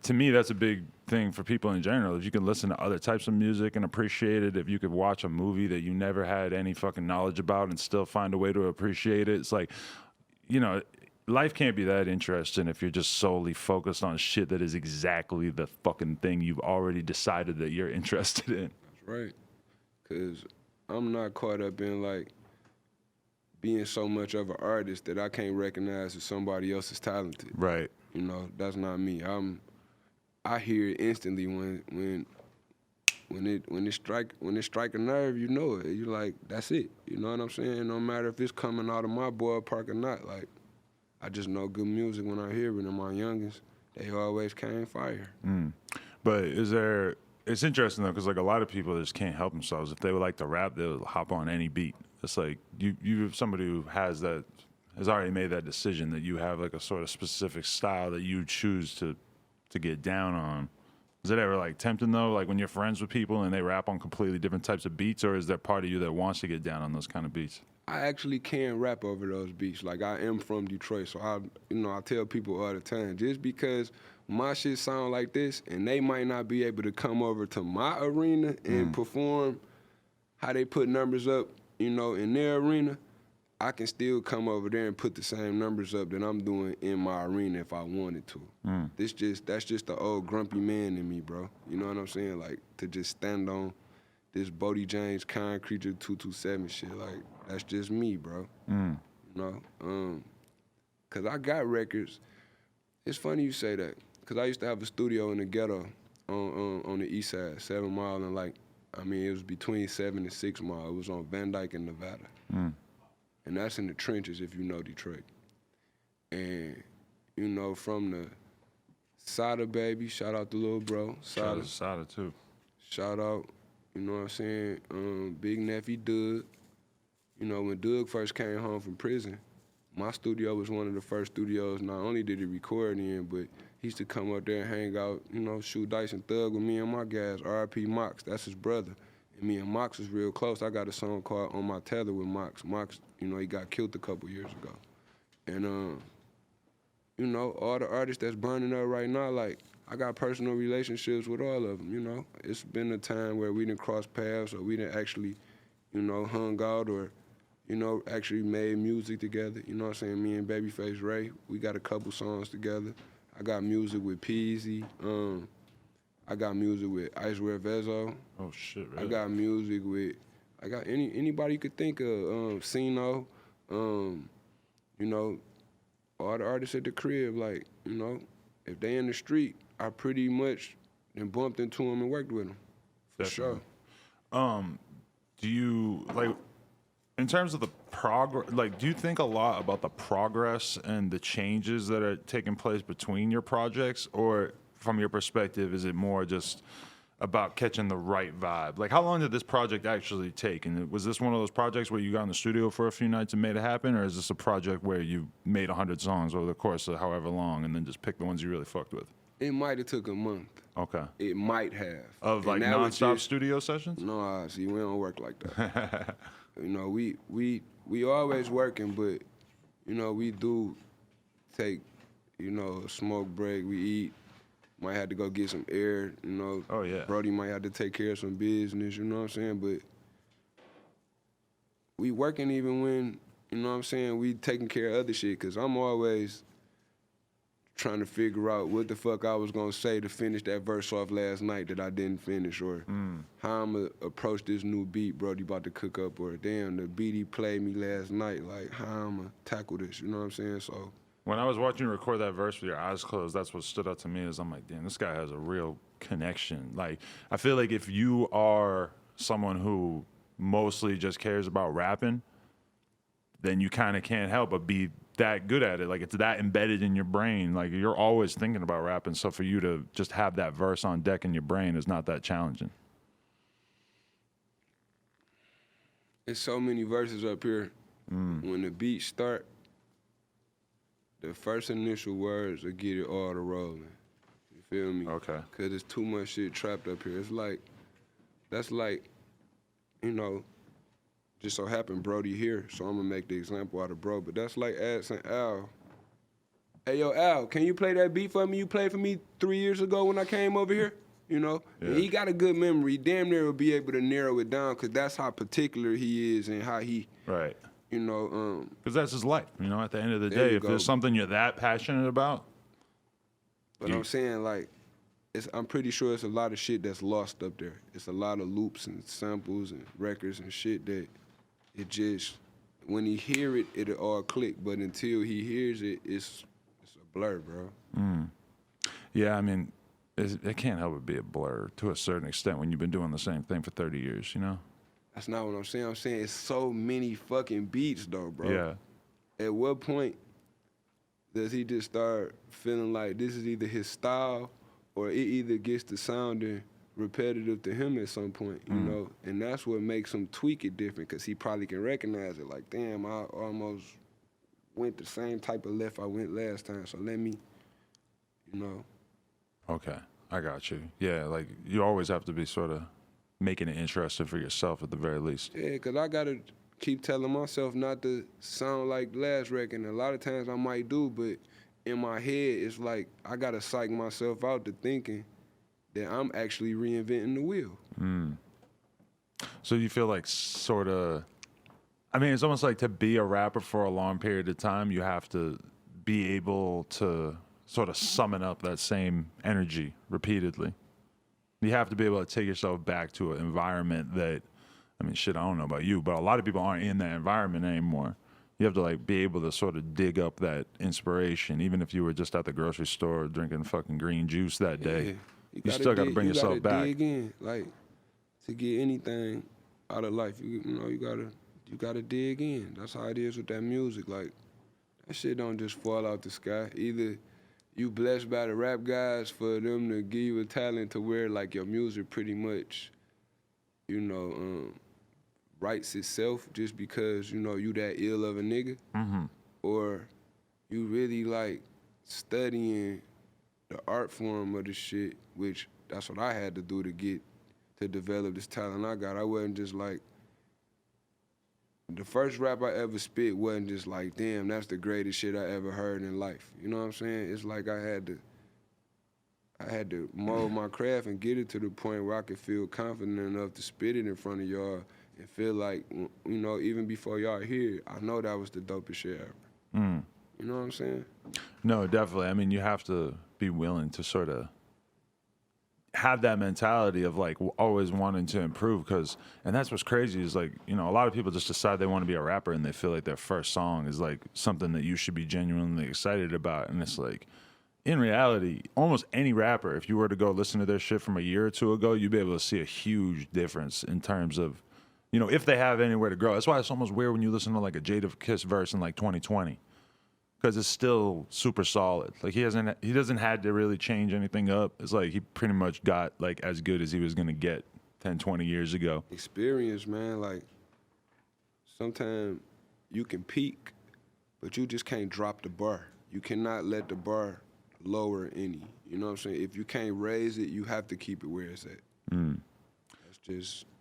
To me, that's a big thing for people in general. If you can listen to other types of music and appreciate it, if you could watch a movie that you never had any fucking knowledge about and still find a way to appreciate it, it's life can't be that interesting if you're just solely focused on shit that is exactly the fucking thing you've already decided that you're interested in. That's right. Because I'm not caught up in, being so much of an artist that I can't recognize that somebody else is talented. Right. That's not me. I hear it instantly when it strike a nerve, you know it. You that's it. You know what I'm saying? No matter if it's coming out of my ballpark or not, I just know good music when I hear it, and my youngest, they always came fire. But it's interesting though, because a lot of people just can't help themselves. If they would like to rap, they'll hop on any beat. It's you're somebody who has already made that decision that you have a sort of specific style that you choose to get down on. Is it ever tempting though, when you're friends with people and they rap on completely different types of beats, or is there part of you that wants to get down on those kind of beats? I actually can rap over those beats. Like, I am from Detroit, so I tell people all the time, just because my shit sound like this and they might not be able to come over to my arena and perform how they put numbers up, in their arena, I can still come over there and put the same numbers up that I'm doing in my arena if I wanted to. That's just the old grumpy man in me, bro. You know what I'm saying? Like, to just stand on this Boldy James Concrete 227 shit, like, that's just me, bro. Cause I got records. It's funny you say that, cause I used to have a studio in the ghetto on the east side, 7 Mile, and it was between 7 and 6 Mile. It was on Van Dyke in Nevada. And that's in the trenches if you know Detroit. And, from the Sada baby, shout out to little bro. Sada too. Shout out, you know what I'm saying? Big nephew Doug. When Doug first came home from prison, my studio was one of the first studios. Not only did he record in, but he used to come up there and hang out, shoot dice and thug with me and my guys. R.I.P. Mox, that's his brother. And me and Mox was real close. I got a song called On My Tether with Mox. Mox, he got killed a couple years ago. And, all the artists that's burning up right now, like, I got personal relationships with all of them, It's been a time where we didn't cross paths or we didn't actually, hung out or, actually made music together. You know what I'm saying? Me and Babyface Ray, we got a couple songs together. I got music with Peasy. I got music with Icewear Vezo. Oh shit, really? I got music with, anybody you could think of, Sino, all the artists at the crib, like, if they in the street, I pretty much then bumped into them and worked with them, for Definitely. sure. Do you, like, in terms of the progress, like, do you think a lot about the progress and the changes that are taking place between your projects, or from your perspective, is it more just about catching the right vibe? Like, how long did this project actually take? And was this one of those projects where you got in the studio for a few nights and made it happen, or is this a project where you made 100 songs over the course of however long and then just picked the ones you really fucked with? It might have took a month. Okay. It might have. Of, like, nonstop studio sessions? No, see, we don't work like that. We always working, but, we do take, a smoke break. We eat. Might have to go get some air, Oh, yeah. Brody might have to take care of some business, you know what I'm saying? But we working even when, we taking care of other shit, because I'm always trying to figure out what the fuck I was gonna say to finish that verse off last night that I didn't finish, or how I'm gonna approach this new beat Brody about to cook up, or damn, the beat he played me last night, like how I'm gonna tackle this, you know what I'm saying? So when I was watching you record that verse with your eyes closed, that's what stood out to me, is I'm like, damn, this guy has a real connection. Like, I feel like if you are someone who mostly just cares about rapping, then you kind of can't help but be that good at it. Like, it's that embedded in your brain. Like, you're always thinking about rapping. So for you to just have that verse on deck in your brain is not that challenging. There's so many verses up here. When the beat start, the first initial words will get it all to rolling. You feel me? Okay. Because there's too much shit trapped up here. It's like, that's like, just so happened Brody here, so I'm gonna make the example out of bro, but that's like asking Al, hey yo Al, can you play that beat for me you played for me 3 years ago when I came over here? Yeah. And he got a good memory, damn near will be able to narrow it down, because that's how particular he is and how he, Right. Because that's his life. At the end of the day, if there's something you're that passionate about. But I'm saying, like, I'm pretty sure it's a lot of shit that's lost up there. It's a lot of loops and samples and records and shit that it just, when he hear it, it'll all click. But until he hears it, it's a blur, bro. Yeah, it can't help but be a blur to a certain extent when you've been doing the same thing for 30 years, That's not what I'm saying. I'm saying it's so many fucking beats, though, bro. Yeah. At what point does he just start feeling like this is either his style or it either gets to sounding repetitive to him at some point, you know? And that's what makes him tweak it different, because he probably can recognize it like, damn, I almost went the same type of left I went last time, so let me, Okay, I got you. Yeah, like, you always have to be sort of making it interesting for yourself at the very least. Yeah, because I got to keep telling myself not to sound like the last record. And a lot of times I might do, but in my head, it's like I gotta psych myself out to thinking that I'm actually reinventing the wheel. So you feel like sort of, I mean, it's almost like to be a rapper for a long period of time, you have to be able to sort of summon up that same energy repeatedly. You have to be able to take yourself back to an environment that, I mean, shit, I don't know about you, but a lot of people aren't in that environment anymore. You have to like be able to sort of dig up that inspiration, even if you were just at the grocery store drinking fucking green juice that day. Yeah. You still got to bring yourself back. You gotta dig in, like to get anything out of life. You know, you gotta dig in. That's how it is with that music. Like that shit don't just fall out the sky. Either you blessed by the rap guys for them to give you a talent to where like your music pretty much, you know, writes itself just because, you know, you that ill of a nigga. Or you really like studying the art form of the shit, which that's what I had to do to develop this talent I got. I wasn't just like, the first rap I ever spit wasn't just like, damn, that's the greatest shit I ever heard in life. You know what I'm saying? It's like I had to mold my craft and get it to the point where I could feel confident enough to spit it in front of y'all and feel like, you know, even before y'all hear it, I know that was the dopest shit ever. You know what I'm saying? No, definitely. I mean, you have to be willing to sort of have that mentality of like always wanting to improve, and that's what's crazy is like, you know, a lot of people just decide they want to be a rapper and they feel like their first song is like something that you should be genuinely excited about. And it's like, in reality, almost any rapper, if you were to go listen to their shit from a year or two ago, you'd be able to see a huge difference in terms of, you know, if they have anywhere to grow. That's why it's almost weird when you listen to like a Jada Kiss verse in like 2020. Because it's still super solid. Like he doesn't had to really change anything up. It's like he pretty much got like as good as he was gonna get 10, 20 years ago. Experience, man. Like sometimes you can peak, but you just can't drop the bar. You cannot let the bar lower any. You know what I'm saying? If you can't raise it, you have to keep it where it's at.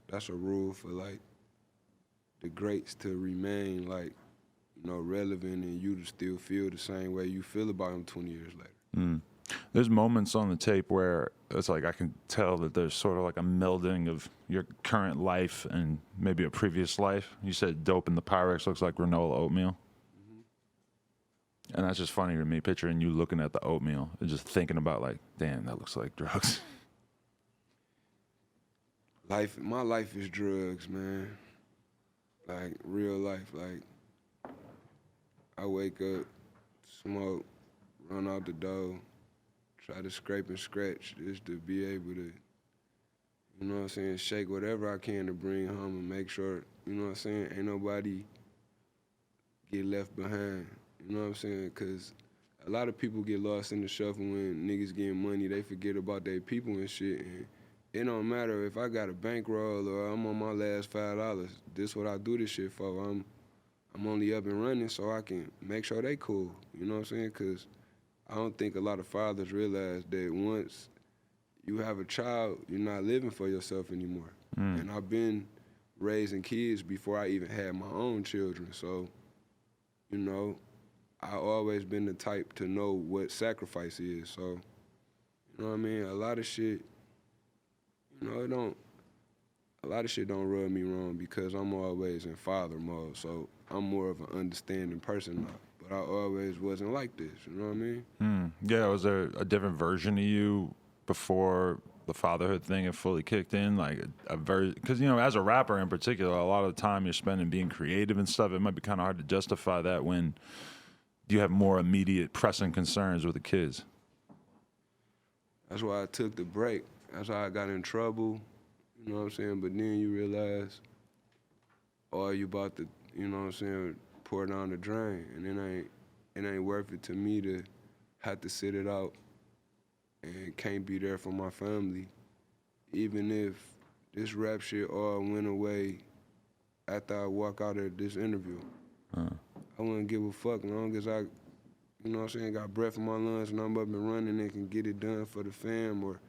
That's a rule for like the greats to remain like, you know, relevant, and you to still feel the same way you feel about him 20 years later. There's moments on the tape where it's like I can tell that there's sort of like a melding of your current life and maybe a previous life. You said dope in the Pyrex looks like granola oatmeal. And that's just funny to me, picturing you looking at the oatmeal and just thinking about like, damn, that looks like drugs. My life is drugs, man. Like real life, like I wake up, smoke, run out the door, try to scrape and scratch just to be able to, you know what I'm saying, shake whatever I can to bring home and make sure, you know what I'm saying, ain't nobody get left behind, you know what I'm saying, because a lot of people get lost in the shuffle when niggas getting money, they forget about their people and shit, and it don't matter if I got a bankroll or I'm on my last $5, this what I do this shit for, I'm only up and running so I can make sure they cool, you know what I'm saying? Because I don't think a lot of fathers realize that once you have a child, you're not living for yourself anymore. And I've been raising kids before I even had my own children. So, you know, I always been the type to know what sacrifice is. So, you know what I mean? A lot of shit, you know, a lot of shit don't rub me wrong because I'm always in father mode. So I'm more of an understanding person now. But I always wasn't like this, you know what I mean? Yeah, was there a different version of you before the fatherhood thing had fully kicked in? Like a version, because, you know, as a rapper in particular, a lot of the time you're spending being creative and stuff, it might be kind of hard to justify that when you have more immediate pressing concerns with the kids. That's why I took the break. That's how I got in trouble. You know what I'm saying? But then you realize, you about to, you know what I'm saying, pour down the drain. And it ain't worth it to me to have to sit it out and can't be there for my family. Even if this rap shit all went away after I walk out of this interview. I wouldn't give a fuck as long as I, you know what I'm saying, got breath in my lungs and I'm up and running and can get it done for the fam, or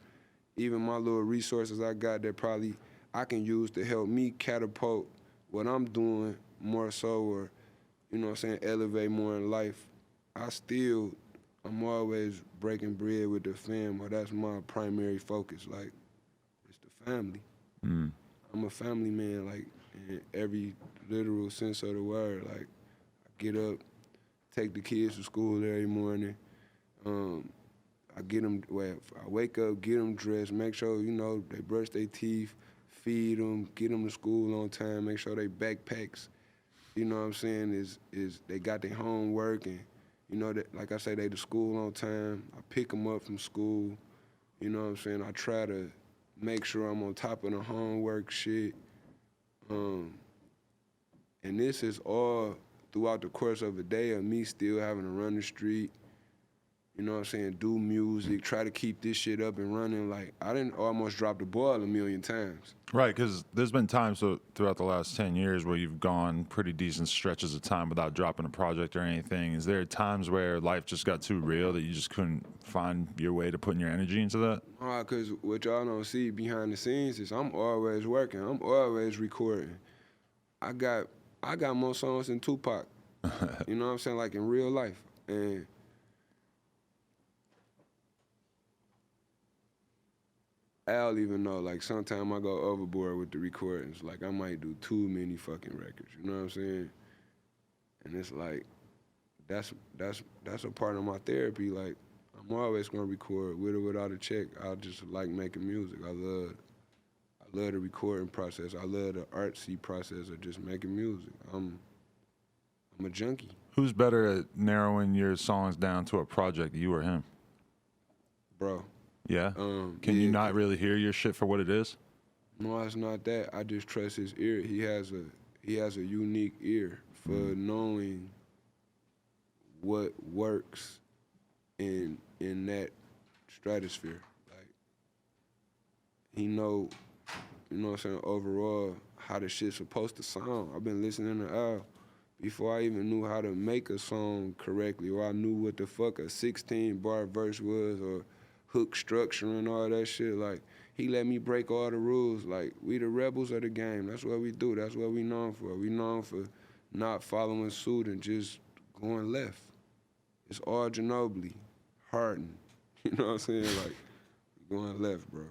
even my little resources I got that probably I can use to help me catapult what I'm doing more so, or, you know what I'm saying, elevate more in life, I'm always breaking bread with the fam, or that's my primary focus. Like, it's the family. I'm a family man, like, in every literal sense of the word. Like, I get up, take the kids to school every morning. I wake up, get them dressed, make sure, you know, they brush their teeth, feed them, get them to school on time, make sure they backpacks, you know what I'm saying, is they got their homework, and, you know, that, like I say, they to school on time. I pick them up from school, you know what I'm saying. I try to make sure I'm on top of the homework shit. And this is all throughout the course of a day of me still having to run the street, you know what I'm saying, do music, try to keep this shit up and running. Like, I didn't almost drop the ball a million times. Right, because there's been times throughout the last 10 years where you've gone pretty decent stretches of time without dropping a project or anything. Is there times where life just got too real that you just couldn't find your way to putting your energy into that? Because what y'all don't see behind the scenes is I'm always working. I'm always recording. I got more songs than Tupac. You know what I'm saying? Like, in real life. And I'll even know, like, sometimes I go overboard with the recordings. Like, I might do too many fucking records, you know what I'm saying? And it's like, that's a part of my therapy. Like, I'm always gonna record with or without a check. I just like making music. I love the recording process. I love the artsy process of just making music. I'm a junkie. Who's better at narrowing your songs down to a project, you or him? Bro. Yeah? Can you not really hear your shit for what it is? No, it's not that. I just trust his ear. He has a unique ear for knowing what works in that stratosphere. Like, he know, you know what I'm saying, overall how the shit's supposed to sound. I've been listening to Al before I even knew how to make a song correctly, or I knew what the fuck a 16-bar verse was, or hook structure and all that shit. Like, he let me break all the rules. Like, we the rebels of the game. That's what we do. That's what we known for. We known for not following suit and just going left. It's all Ginobili, Harden. You know what I'm saying? Like, going left, bro.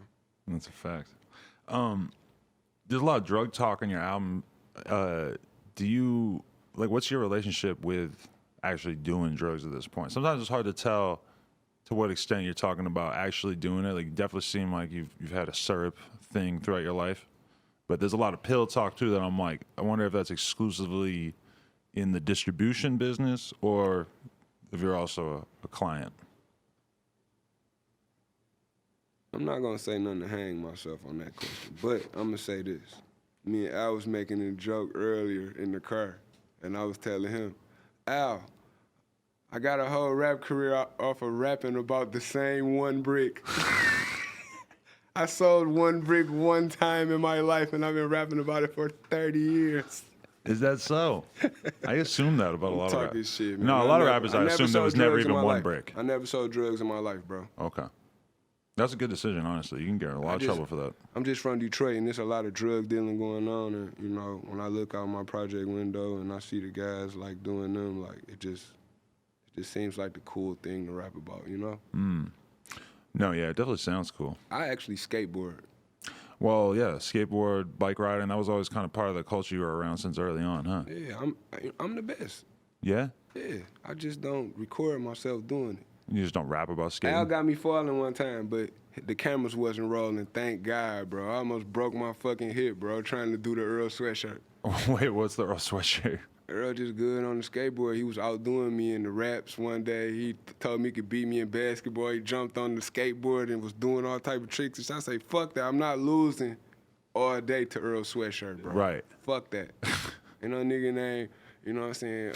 That's a fact. There's a lot of drug talk on your album. What's your relationship with actually doing drugs at this point? Sometimes it's hard to tell to what extent you're talking about actually doing it. Like, you definitely seem like you've had a syrup thing throughout your life, but there's a lot of pill talk too that I'm like, I wonder if that's exclusively in the distribution business or if you're also a client. I'm not gonna say nothing to hang myself on that question, but I'm gonna say this. Me and Al was making a joke earlier in the car, and I was telling him, Al, I got a whole rap career off of rapping about the same one brick. I sold one brick one time in my life, and I've been rapping about it for 30 years. Is that so? I assume that about a lot of rappers. Shit, man. No, a lot of rappers, I assume there was never even one brick. I never sold drugs in my life, bro. Okay. That's a good decision, honestly. You can get in a lot of trouble for that. I'm just from Detroit, and there's a lot of drug dealing going on. And, you know, when I look out my project window and I see the guys, like, doing them, like, it just seems like the cool thing to rap about, you know? No, yeah, it definitely sounds cool. I actually skateboard. Well, yeah, skateboard, bike riding, that was always kind of part of the culture you were around since early on, huh? Yeah, I'm the best. Yeah? Yeah, I just don't record myself doing it. You just don't rap about skating? Al got me falling one time, but the cameras wasn't rolling, thank God, bro. I almost broke my fucking hip, bro, trying to do the Earl sweatshirt. Wait, what's the Earl sweatshirt? Earl just good on the skateboard. He was outdoing me in the raps one day. He told me he could beat me in basketball. He jumped on the skateboard and was doing all type of tricks. And I say, fuck that. I'm not losing all day to Earl sweatshirt, bro. Right. Fuck that. Ain't no nigga name, you know what I'm saying,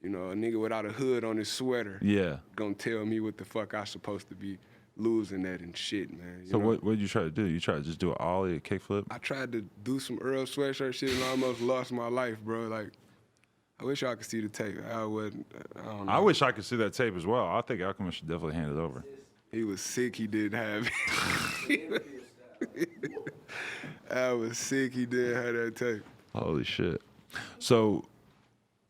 you know, a nigga without a hood on his sweater. Yeah. Gonna tell me what the fuck I supposed to be losing at and shit, man. So what did you try to do? You tried to just do an ollie, a kickflip? I tried to do some Earl sweatshirt shit and I almost lost my life, bro. Like, I wish y'all could see the tape. I don't know. I wish I could see that tape as well. I think Alchemist should definitely hand it over. He was sick, he didn't have it. I was sick, he didn't have that tape. Holy shit. So,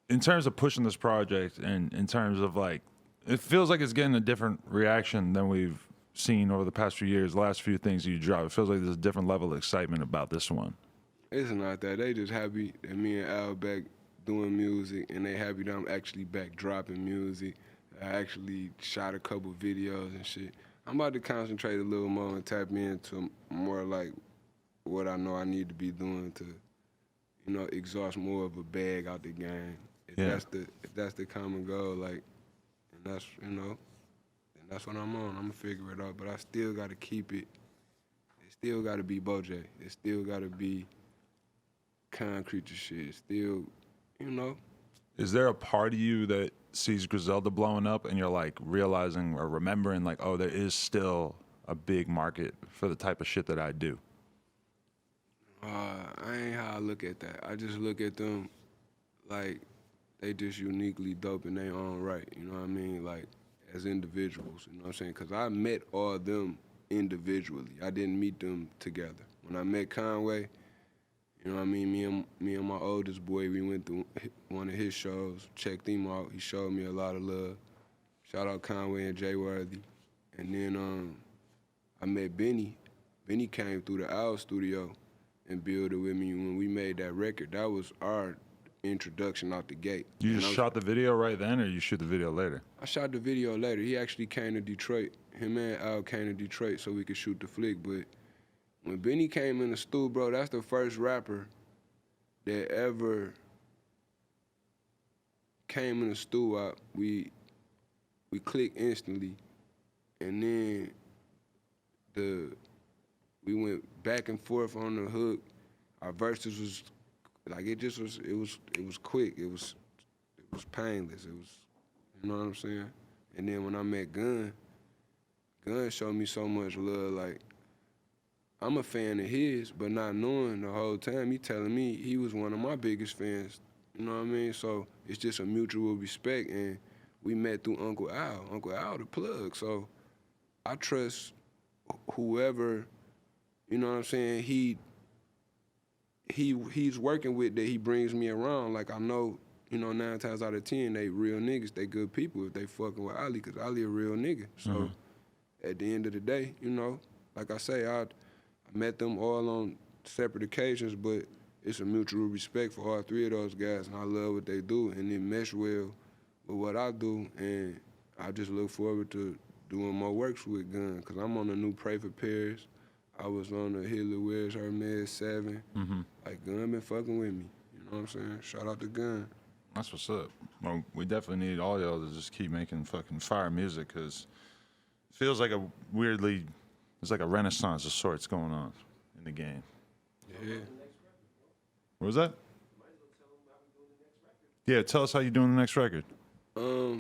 in terms of pushing this project, and in terms of like, it feels like it's getting a different reaction than we've seen over the past few years. The last few things you drop, it feels like there's a different level of excitement about this one. It's not that. They just happy that me and Al back doing music, and they happy that I'm actually back dropping music. I actually shot a couple videos and shit. I'm about to concentrate a little more and tap into more like what I know I need to be doing to, you know, exhaust more of a bag out the game. If that's the common goal, like, and that's, you know, and that's what I'm on. I'm gonna figure it out, but I still gotta keep it. It still gotta be Bojay. It still gotta be concrete to shit. Still, you know. Is there a part of you that sees Griselda blowing up and you're like realizing or remembering like, oh, there is still a big market for the type of shit that I do? I ain't how I look at that. I just look at them like they just uniquely dope in their own right. You know what I mean? Like as individuals. You know what I'm saying? Because I met all of them individually. I didn't meet them together. When I met Conway, you know what I mean? Me and my oldest boy, we went to one of his shows, checked him out. He showed me a lot of love. Shout out Conway and Jay Worthy. And then I met Benny. Benny came through the Owl studio and builded with me when we made that record. That was our introduction out the gate. You just shot the video right then, or you shoot the video later? I shot the video later. He actually came to Detroit. Him and Al came to Detroit so we could shoot the flick. But when Benny came in the stew, bro, that's the first rapper that ever came in the stew. We clicked instantly, and then we went back and forth on the hook. Our verses was like it was quick. It was painless. It was, you know what I'm saying? And then when I met Gun showed me so much love. Like I'm a fan of his, but not knowing the whole time he telling me he was one of my biggest fans. You know what I mean? So it's just a mutual respect, and we met through Uncle Al. Uncle Al the plug. So I trust whoever, you know what I'm saying, he's working with, that he brings me around. Like I know, you know, 9 times out of 10, they real niggas, they good people if they fucking with Ali, because Ali a real nigga. So at the end of the day, you know, like I say, I met them all on separate occasions, but it's a mutual respect for all 3 of those guys, and I love what they do, and it mesh well with what I do, and I just look forward to doing more works with Gun, because I'm on the new Pray for Paris. I was on the Hitler Wears Hermes 7. Like, Gun been fucking with me. You know what I'm saying? Shout out to Gun. That's what's up. Well, we definitely need all y'all to just keep making fucking fire music, because it feels like there's like a renaissance of sorts going on in the game. Yeah. What was that? Yeah, tell us how you're doing the next record. Well,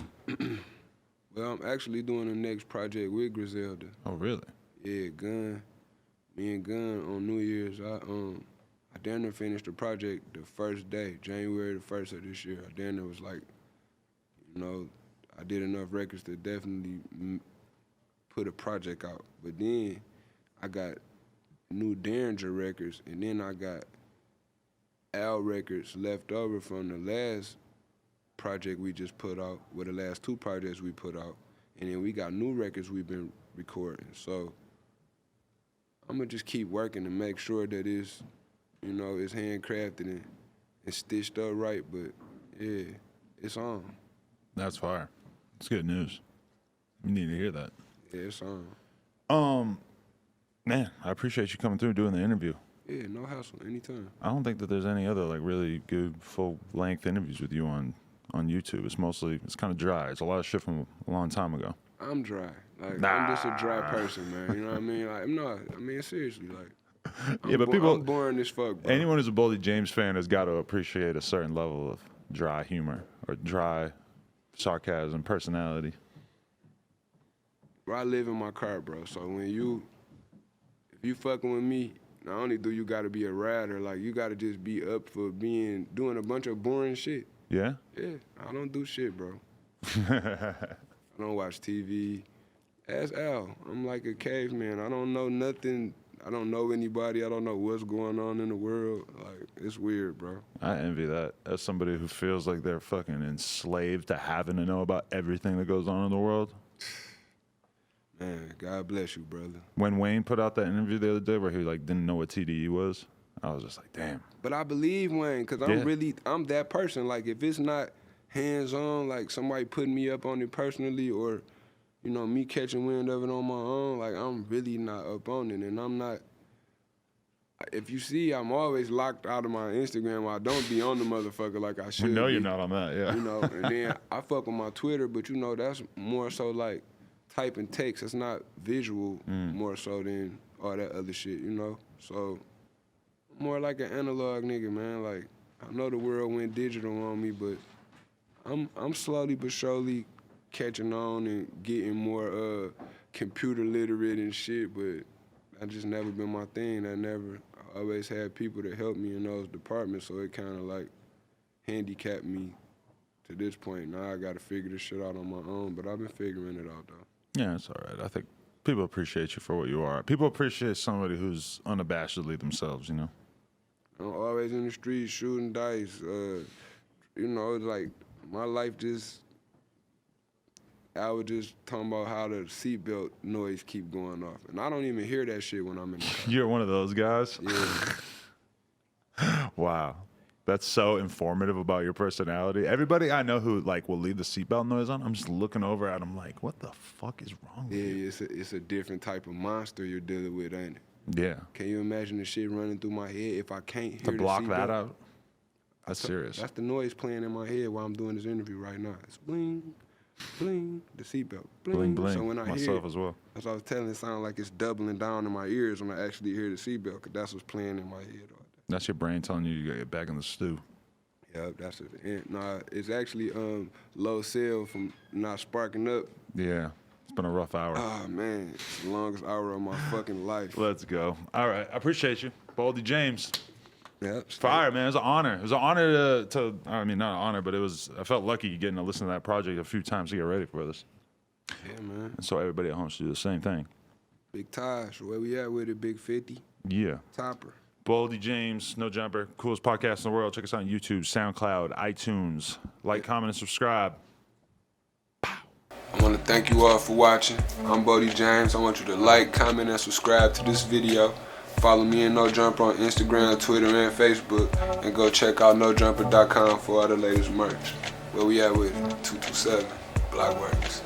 I'm actually doing the next project with Griselda. Oh, really? Yeah, Gun. Me and Gun on New Year's, I damn near finished the project the first day, January the 1st of this year. I damn near was like, you know, I did enough records to definitely put a project out. But then I got new Derringer records, and then I got Al records left over from the last project we just put out, the last 2 projects we put out. And then we got new records we've been recording. So I'm gonna just keep working to make sure that it's, you know, it's handcrafted and stitched up right, but yeah, it's on. That's fire. It's good news. You need to hear that. Yeah, it's on. Man, I appreciate you coming through and doing the interview. Yeah, no hassle, anytime. I don't think that there's any other like really good full-length interviews with you on YouTube. It's kind of dry. It's a lot of shit from a long time ago. I'm dry. Like, I'm just a dry person, man. You know what I mean? Like, I'm not. I mean, seriously, like. I'm boring as fuck, bro. Anyone who's a Boldy James fan has got to appreciate a certain level of dry humor or dry sarcasm, personality. Bro, I live in my car, bro. So if you fucking with me, not only do you gotta be a rider, like you gotta just be up for doing a bunch of boring shit. Yeah? Yeah, I don't do shit, bro. I don't watch TV. Ask Al. I'm like a caveman. I don't know nothing I don't know anybody. I don't know what's going on in the world. Like, it's weird, bro. I envy that as somebody who feels like they're fucking enslaved to having to know about everything that goes on in the world. Man, God bless you, brother. When Wayne put out that interview the other day where he like didn't know what TDE was, I was just like, damn. But I believe Wayne, because I'm that person. Like, if it's not hands-on, like somebody putting me up on it personally or, you know, me catching wind of it on my own, like, I'm really not up on it. And I'm not, if you see, I'm always locked out of my Instagram. I don't be on the motherfucker like I should. We know you're not on that, yeah. You know, and then I fuck with my Twitter, but, you know, that's more so like typing text. It's not visual more so than all that other shit, you know? So, more like an analog nigga, man. Like, I know the world went digital on me, but I'm slowly but surely catching on and getting more computer literate and shit, but that just never been my thing. I always had people that helped me in those departments, so it kind of like handicapped me to this point. Now I got to figure this shit out on my own, but I've been figuring it out, though. Yeah, it's all right. I think people appreciate you for what you are. People appreciate somebody who's unabashedly themselves, you know? I'm always in the streets shooting dice. You know, it's like my life I was just talking about how the seatbelt noise keep going off. And I don't even hear that shit when I'm in the car. You're one of those guys? Yeah. Wow. That's so informative about your personality. Everybody I know who like will leave the seatbelt noise on, I'm just looking over at them like, what the fuck is wrong with you? Yeah, it's a different type of monster you're dealing with, ain't it? Yeah. Can you imagine the shit running through my head if I can't hear To block the that seatbelt? out? That's serious. That's the noise playing in my head while I'm doing this interview right now. It's bling, bling, the seatbelt. Bling, bling. So when I Myself hear it, as well. as I was telling, it sounded like it's doubling down in my ears when I actually hear the seatbelt, because that's what's playing in my head all day. That's your brain telling you gotta get back in the stew. Yep, that's it. And, nah, it's actually low cell from not sparking up. Yeah. It's been a rough hour. Oh, man, it's the longest hour of my fucking life. Let's go. All right. I appreciate you. Boldy James. Yep. Fire, man. It was an honor. It was an honor I mean, not an honor, but I felt lucky getting to listen to that project a few times to get ready for this. Yeah, man. And so everybody at home should do the same thing. Big Taj, where we at with it, Big 50? Yeah. Topper. Boldy James, No Jumper, coolest podcast in the world. Check us out on YouTube, SoundCloud, iTunes. Like, comment, and subscribe. I want to thank you all for watching. I'm Boldy James. I want you to like, comment, and subscribe to this video. Follow me and No Jumper on Instagram, Twitter, and Facebook. And go check out NoJumper.com for all the latest merch. Where we at with it? 227 Blockworks.